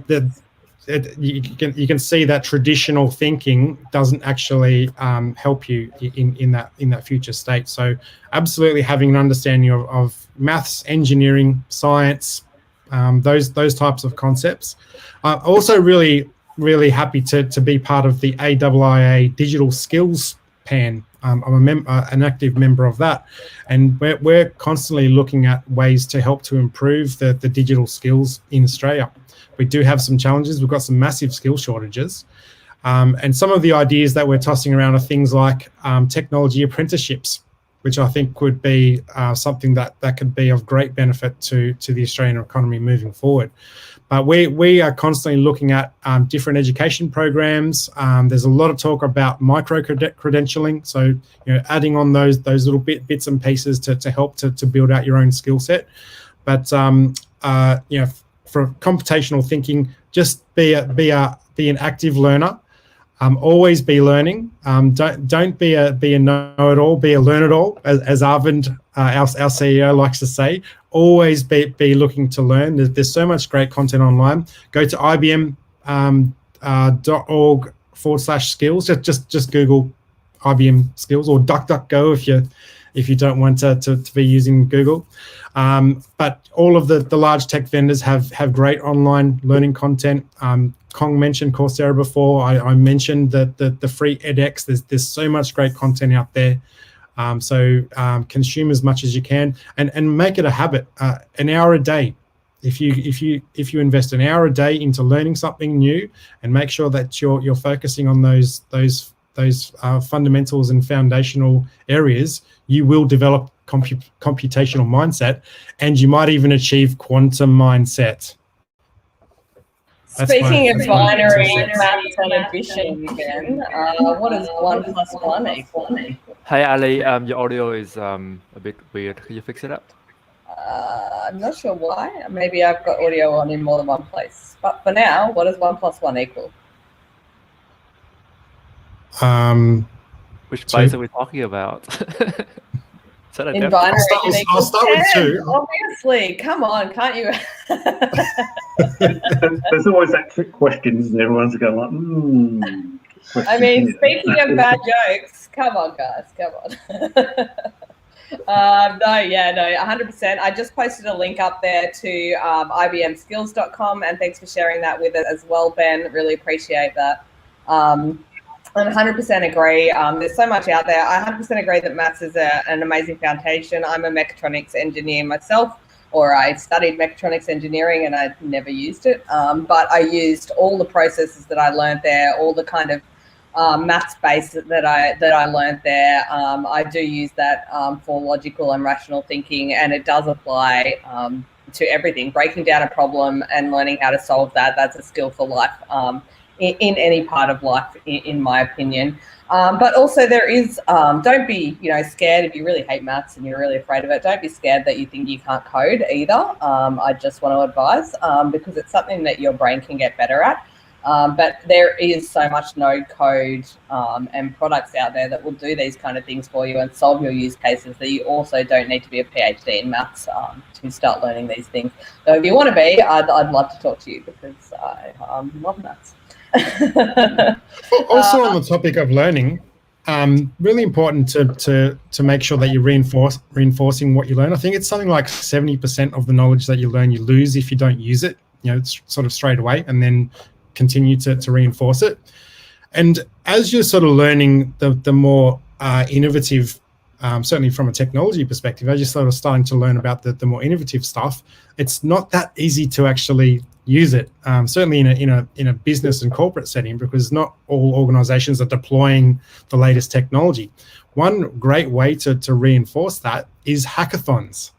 can see that traditional thinking doesn't actually help you in that future state. So absolutely having an understanding of maths, engineering, science, those types of concepts. Also really happy to be part of the AIIA Digital Skills Pan. I'm an active member of that, and we're constantly looking at ways to help to improve the digital skills in Australia. We do have some challenges. We've got some massive skill shortages, and some of the ideas that we're tossing around are things like technology apprenticeships, which I think would be something that could be of great benefit to the Australian economy moving forward. But we are constantly looking at different education programs. There's a lot of talk about micro-credentialing, so adding on those little bits and pieces to help to build out your own skill set. But for computational thinking, just be an active learner. Always be learning. Don't be a know-it-all. Be a learn-it-all, as Arvind, our CEO, likes to say. Always be looking to learn. There's so much great content online. Go to ibm.org/ /skills. Just Google IBM skills, or DuckDuckGo if you don't want to be using Google. But all of the large tech vendors have great online learning content. Kong mentioned Coursera before. I mentioned the free edX. There's so much great content out there. So consume as much as you can, and make it a habit. An hour a day. If you invest an hour a day into learning something new, and make sure that you're focusing on those fundamentals and foundational areas, you will develop computational mindset, and you might even achieve quantum mindset. Speaking of binary maths and addition, Ben, what does 1 + 1 equal? Hey Ali, your audio is a bit weird. Can you fix it up? I'm not sure why. Maybe I've got audio on in more than one place. But for now, what does 1 + 1 equal? Which place are we talking about? In binary, I'll start with 2. Obviously, come on, can't you? There's always that trick question, isn't there? Everyone's going like, I mean, speaking of bad jokes, come on, guys, come on. No, 100%. I just posted a link up there to ibmskills.com, and thanks for sharing that with it as well, Ben. Really appreciate that. I 100% agree. There's so much out there. I 100% agree that maths is an amazing foundation. I'm a mechatronics engineer myself, or I studied mechatronics engineering, and I never used it. But I used all the processes that I learned there, all the kind of maths base that I learned there. I do use that for logical and rational thinking, and it does apply to everything. Breaking down a problem and learning how to solve that's a skill for life. In any part of life, in my opinion. But also there is, don't be scared if you really hate maths and you're really afraid of it. Don't be scared that you think you can't code either. I just want to advise, because it's something that your brain can get better at. But there is so much no code and products out there that will do these kind of things for you and solve your use cases, that you also don't need to be a PhD in maths to start learning these things. So if you want to be, I'd love to talk to you, because I love maths. Also on the topic of learning, really important to make sure that you're reinforcing what you learn. I think it's something like 70% of the knowledge that you learn you lose if you don't use it, it's sort of straight away, and then continue to reinforce it. And as you're sort of learning the more innovative, certainly from a technology perspective, as you're sort of starting to learn about the more innovative stuff, it's not that easy to actually use it, certainly in a business and corporate setting, because not all organizations are deploying the latest technology. One great way to reinforce that is hackathons.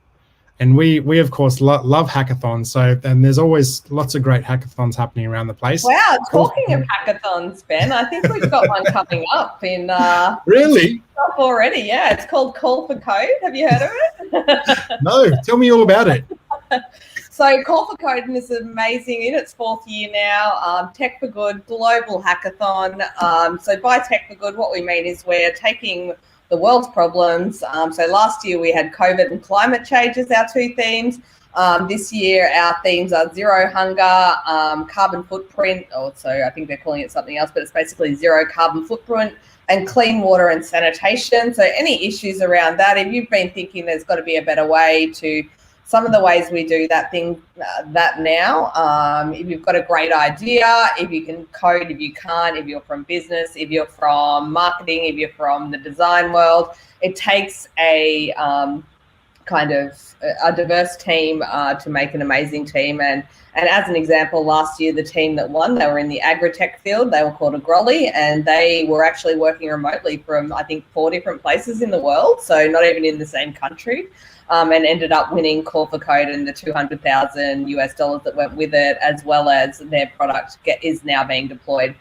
And we of course love hackathons. So then there's always lots of great hackathons happening around the place. Wow, talking of hackathons, Ben, I think we've got one coming up in really stuff already. Yeah, it's called Call for Code. Have you heard of it? No, tell me all about it. So Call for Code is amazing. In its 4th year now. Tech for Good global hackathon. So by Tech for Good, what we mean is we're taking the world's problems. So last year we had COVID and climate change as our 2 themes. This year our themes are zero hunger, carbon footprint, so I think they're calling it something else, but it's basically zero carbon footprint, and clean water and sanitation. So any issues around that, if you've been thinking there's got to be a better way to some of the ways we do that now, if you've got a great idea, if you can code, if you can't, if you're from business, if you're from marketing, if you're from the design world, it takes a kind of a diverse team to make an amazing team. And as an example, last year, the team that won, they were in the agri-tech field. They were called Agrolli, and they were actually working remotely from, I think, 4 different places in the world, so not even in the same country. And ended up winning Call for Code and the $200,000 that went with it, as well as their product is now being deployed.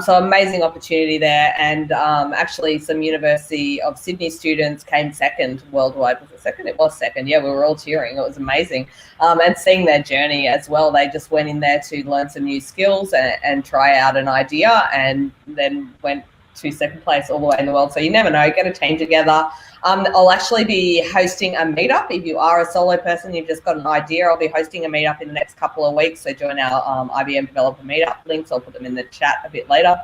So amazing opportunity there. And actually some University of Sydney students came second worldwide. Was it second? It was second. Yeah, we were all cheering. It was amazing. And seeing their journey as well. They just went in there to learn some new skills and try out an idea, and then went to second place all the way in the world. So you never know, get a team together. I'll actually be hosting a meetup. If you are a solo person, you've just got an idea, I'll be hosting a meetup in the next couple of weeks. So join our IBM developer meetup links. I'll put them in the chat a bit later.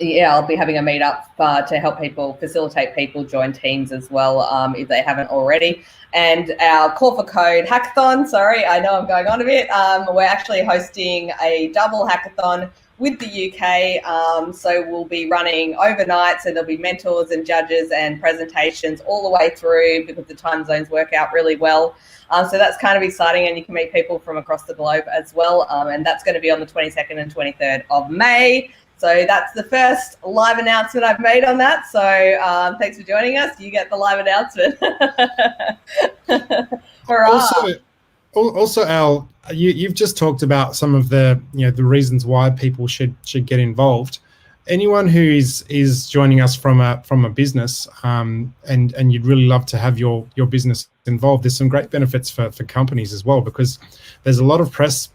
Yeah, I'll be having a meetup to help people, facilitate people join teams as well, if they haven't already. And our Call for Code hackathon, sorry, I know I'm going on a bit. We're actually hosting a double hackathon with the UK. So we'll be running overnight. So there'll be mentors and judges and presentations all the way through, because the time zones work out really well. So that's kind of exciting, and you can meet people from across the globe as well. And that's going to be on the 22nd and 23rd of May. So that's the first live announcement I've made on that. So thanks for joining us. You get the live announcement. Also, Al, you've just talked about some of the the reasons why people should get involved. Anyone who is joining us from a business, and you'd really love to have your business involved, there's some great benefits for companies as well, because there's a lot of press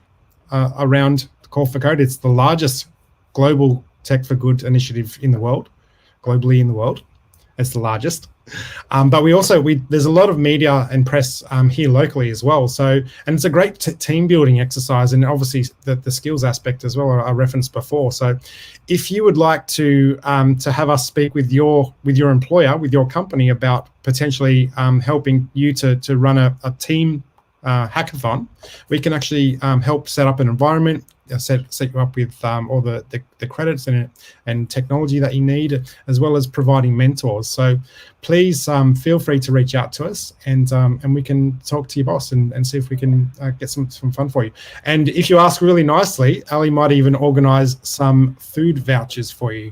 around Call for Code. It's the largest global tech for good initiative in the world, globally in the world. It's the largest. But there's a lot of media and press here locally as well. So, and it's a great team building exercise, and obviously the skills aspect as well I referenced before. So, if you would like to have us speak with your employer, with your company, about potentially helping you to run a team hackathon, we can actually help set up an environment, set you up with all the credits and technology that you need, as well as providing mentors. So please feel free to reach out to us, and we can talk to your boss and see if we can get some fun for you. And if you ask really nicely, Ali might even organize some food vouchers for you.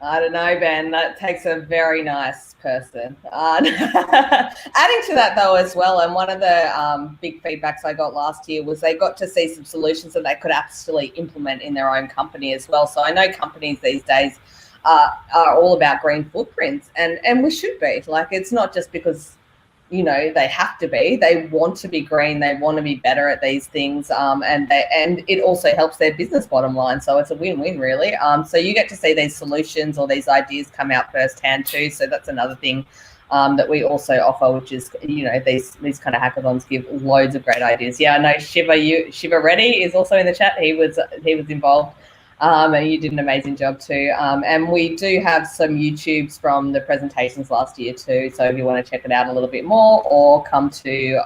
I don't know, Ben. That takes a very nice person. Adding to that, though, as well, and one of the big feedbacks I got last year was they got to see some solutions that they could actually implement in their own company as well. So I know companies these days are all about green footprints, and we should be. Like, it's not just because they have to be. They want to be green. They want to be better at these things, and it also helps their business bottom line. So it's a win-win, really. So you get to see these solutions or these ideas come out firsthand too. So that's another thing that we also offer, which is these kind of hackathons give loads of great ideas. Yeah, I know Shiva Reddy is also in the chat. He was involved. And you did an amazing job too. And we do have some YouTubes from the presentations last year too. So if you want to check it out a little bit more, or come to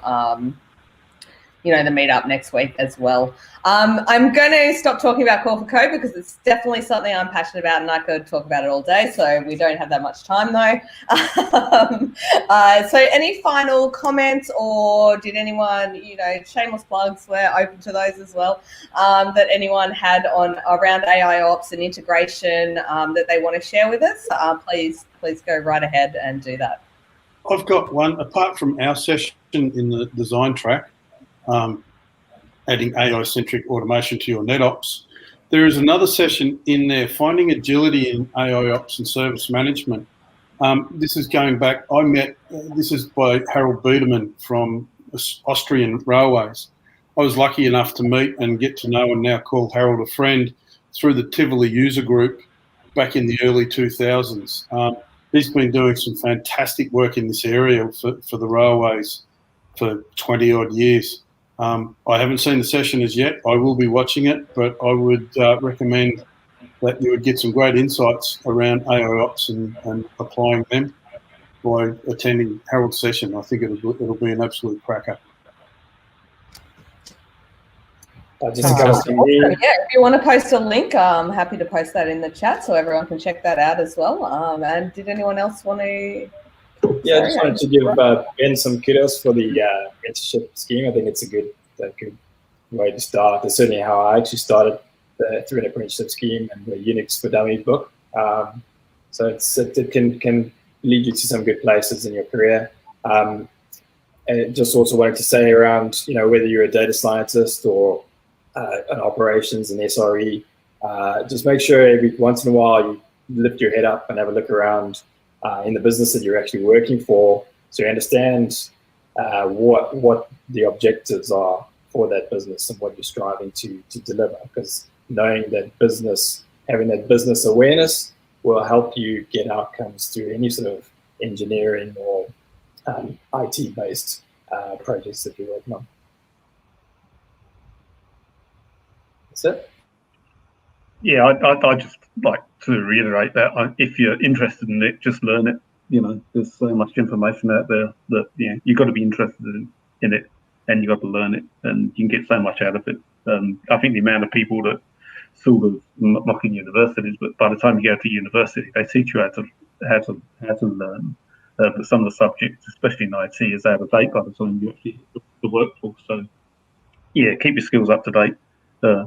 the meetup next week as well. I'm going to stop talking about Call for Code, because it's definitely something I'm passionate about, and I could talk about it all day. So we don't have that much time though. So any final comments, or did anyone, shameless plugs, we're open to those as well, that anyone had on around AIOps and integration that they want to share with us? Please go right ahead and do that. I've got one, apart from our session in the design track, adding AI-centric automation to your NetOps. There is another session in there, finding agility in AIOps and service management. This is going back, this is by Harold Biederman from Austrian Railways. I was lucky enough to meet and get to know and now call Harold a friend through the Tivoli user group back in the early 2000s. He's been doing some fantastic work in this area for the railways for 20 odd years. I haven't seen the session as yet. I will be watching it, but I would recommend that you would get some great insights around AIOps and applying them by attending Harold's session. I think it'll be an absolute cracker. If you want to post a link, I'm happy to post that in the chat so everyone can check that out as well. And did anyone else want to? Yeah, I just wanted to give Ben some kudos for the mentorship scheme. I think it's a good way to start. That's certainly how I actually started through an apprenticeship scheme and the Unix for Dummies book. So it can lead you to some good places in your career. And just also wanted to say around, whether you're a data scientist or an operations and SRE, just make sure every once in a while you lift your head up and have a look around in the business that you're actually working for, so you understand what the objectives are for that business and what you're striving to deliver. Because knowing that business, having that business awareness will help you get outcomes through any sort of engineering or IT-based projects that you're working on. That's it. Yeah, I just like to reiterate that if you're interested in it, just learn it. There's so much information out there that you've got to be interested in it, and you've got to learn it, and you can get so much out of it. I think the amount of people that sort of, not knocking universities, but by the time you go to university, they teach you how to learn. But some of the subjects, especially in IT, is out of date by the time you actually hit the workforce. So yeah, keep your skills up to date.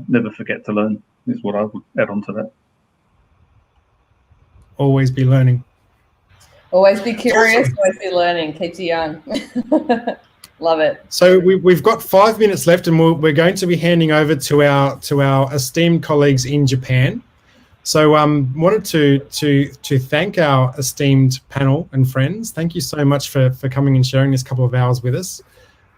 Never forget to learn is what I would add on to that. Always be learning. Always be curious, always be learning. Keeps you young. Love it. So we've got 5 minutes left, and we're going to be handing over to our esteemed colleagues in Japan. So wanted to thank our esteemed panel and friends. Thank you so much for coming and sharing this couple of hours with us.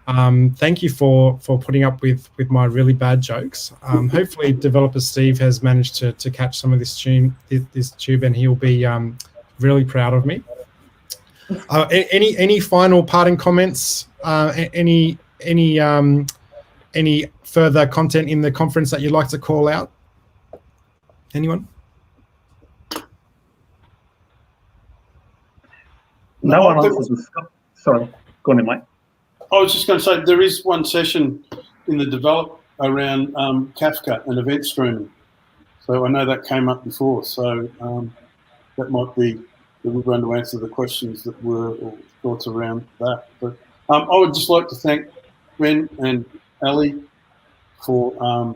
Thank you for putting up with my really bad jokes. Hopefully, developer Steve has managed to catch some of this tube, and he'll be really proud of me. Any final parting comments? Any further content in the conference that you'd like to call out? Anyone? No one answers. Sorry, go on, Mike. I was just going to say there is one session in the develop around Kafka and event streaming. So I know that came up before. So that might be a good one to answer the questions that were or thoughts around that. But I would just like to thank Ren and Ali for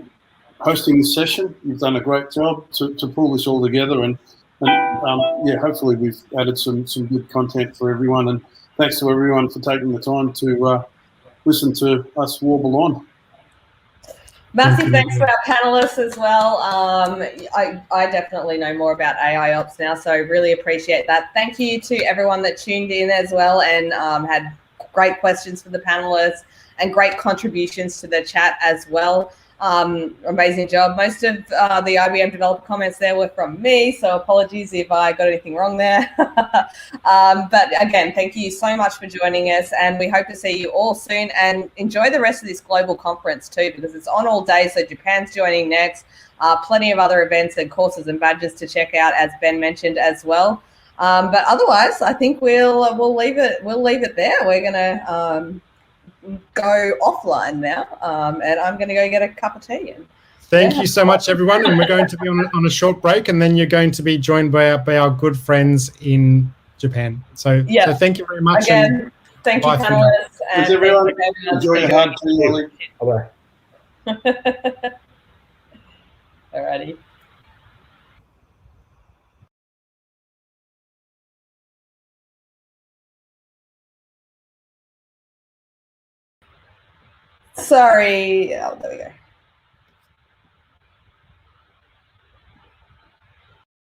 hosting this session. You've done a great job to pull this all together, and yeah, hopefully we've added some good content for everyone. And thanks to everyone for taking the time to listen to us warble on. Massive thanks to our panelists as well. I definitely know more about AIOps now, so really appreciate that. Thank you to everyone that tuned in as well and had great questions for the panelists and great contributions to the chat as well. Amazing job. Most of the IBM developer comments there were from me, so apologies if I got anything wrong there. But again, thank you so much for joining us, and we hope to see you all soon, and enjoy the rest of this global conference too, because it's on all day. So Japan's joining next, plenty of other events and courses and badges to check out, as Ben mentioned as well. But otherwise, I think we'll leave it there. We're gonna go offline now, and I'm going to go get a cup of tea. And thank you so much, everyone. And we're going to be on a short break, and then you're going to be joined by our good friends in Japan. So, yeah. So thank you very much. Again, thank you, panelists. And everyone. Enjoy your hard tea, Ollie. Bye-bye. Alrighty. Sorry. Oh, there we go.